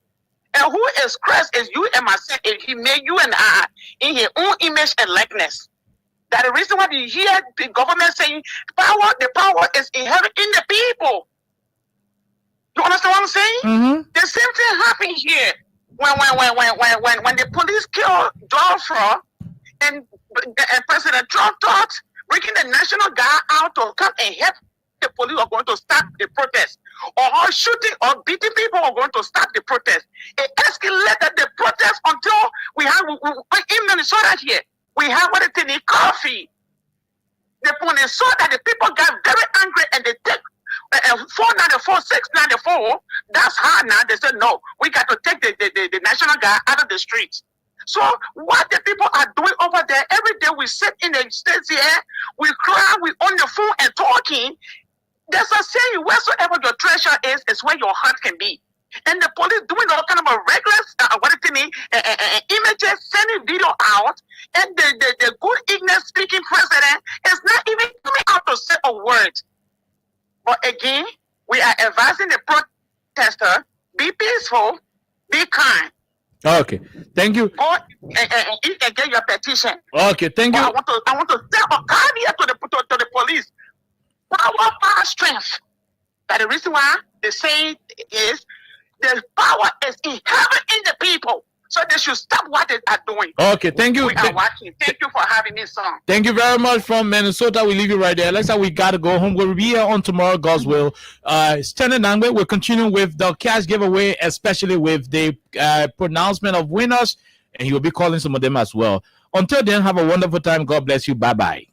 And who is Christ is you and myself. He made you and I in his own image and likeness. That the reason why you hear the government saying the power is inherent in the people. You understand what I'm saying? The same thing happened here when the police killed Joshua and President Trump thought bringing the National Guard out to come and help the police are going to stop the protest, or shooting or beating people are going to stop the protest. It escalated the protest until we have in Minnesota here. We have what it is coffee. The police saw that the people got very angry and they take 494, 694. That's hard now. They said no, we got to take the National Guard out of the streets. So what the people are doing over there, every day we sit in the states here, we cry, we on the phone and talking. There's a saying, wheresoever your treasure is where your heart can be. And the police doing all kind of a reckless, images, sending video out, and the good English speaking president is not even coming out to say a word. But again, we are advising the protester, be peaceful, be kind. Okay, thank you. Go and get your petition. Okay, thank you. I want to tell a caveat to the police. Power, strength. But the reason why they say is the power is inherent in the people. So they should stop what they are doing. Okay, thank you. We are watching. Thank you for having me, son. Thank you very much from Minnesota. We leave you right there. Alexa, we got to go home. We'll be here on tomorrow, God's will. Standing Nangwe, we'll continue with the cash giveaway, especially with the pronouncement of winners. And he will be calling some of them as well. Until then, have a wonderful time. God bless you. Bye-bye.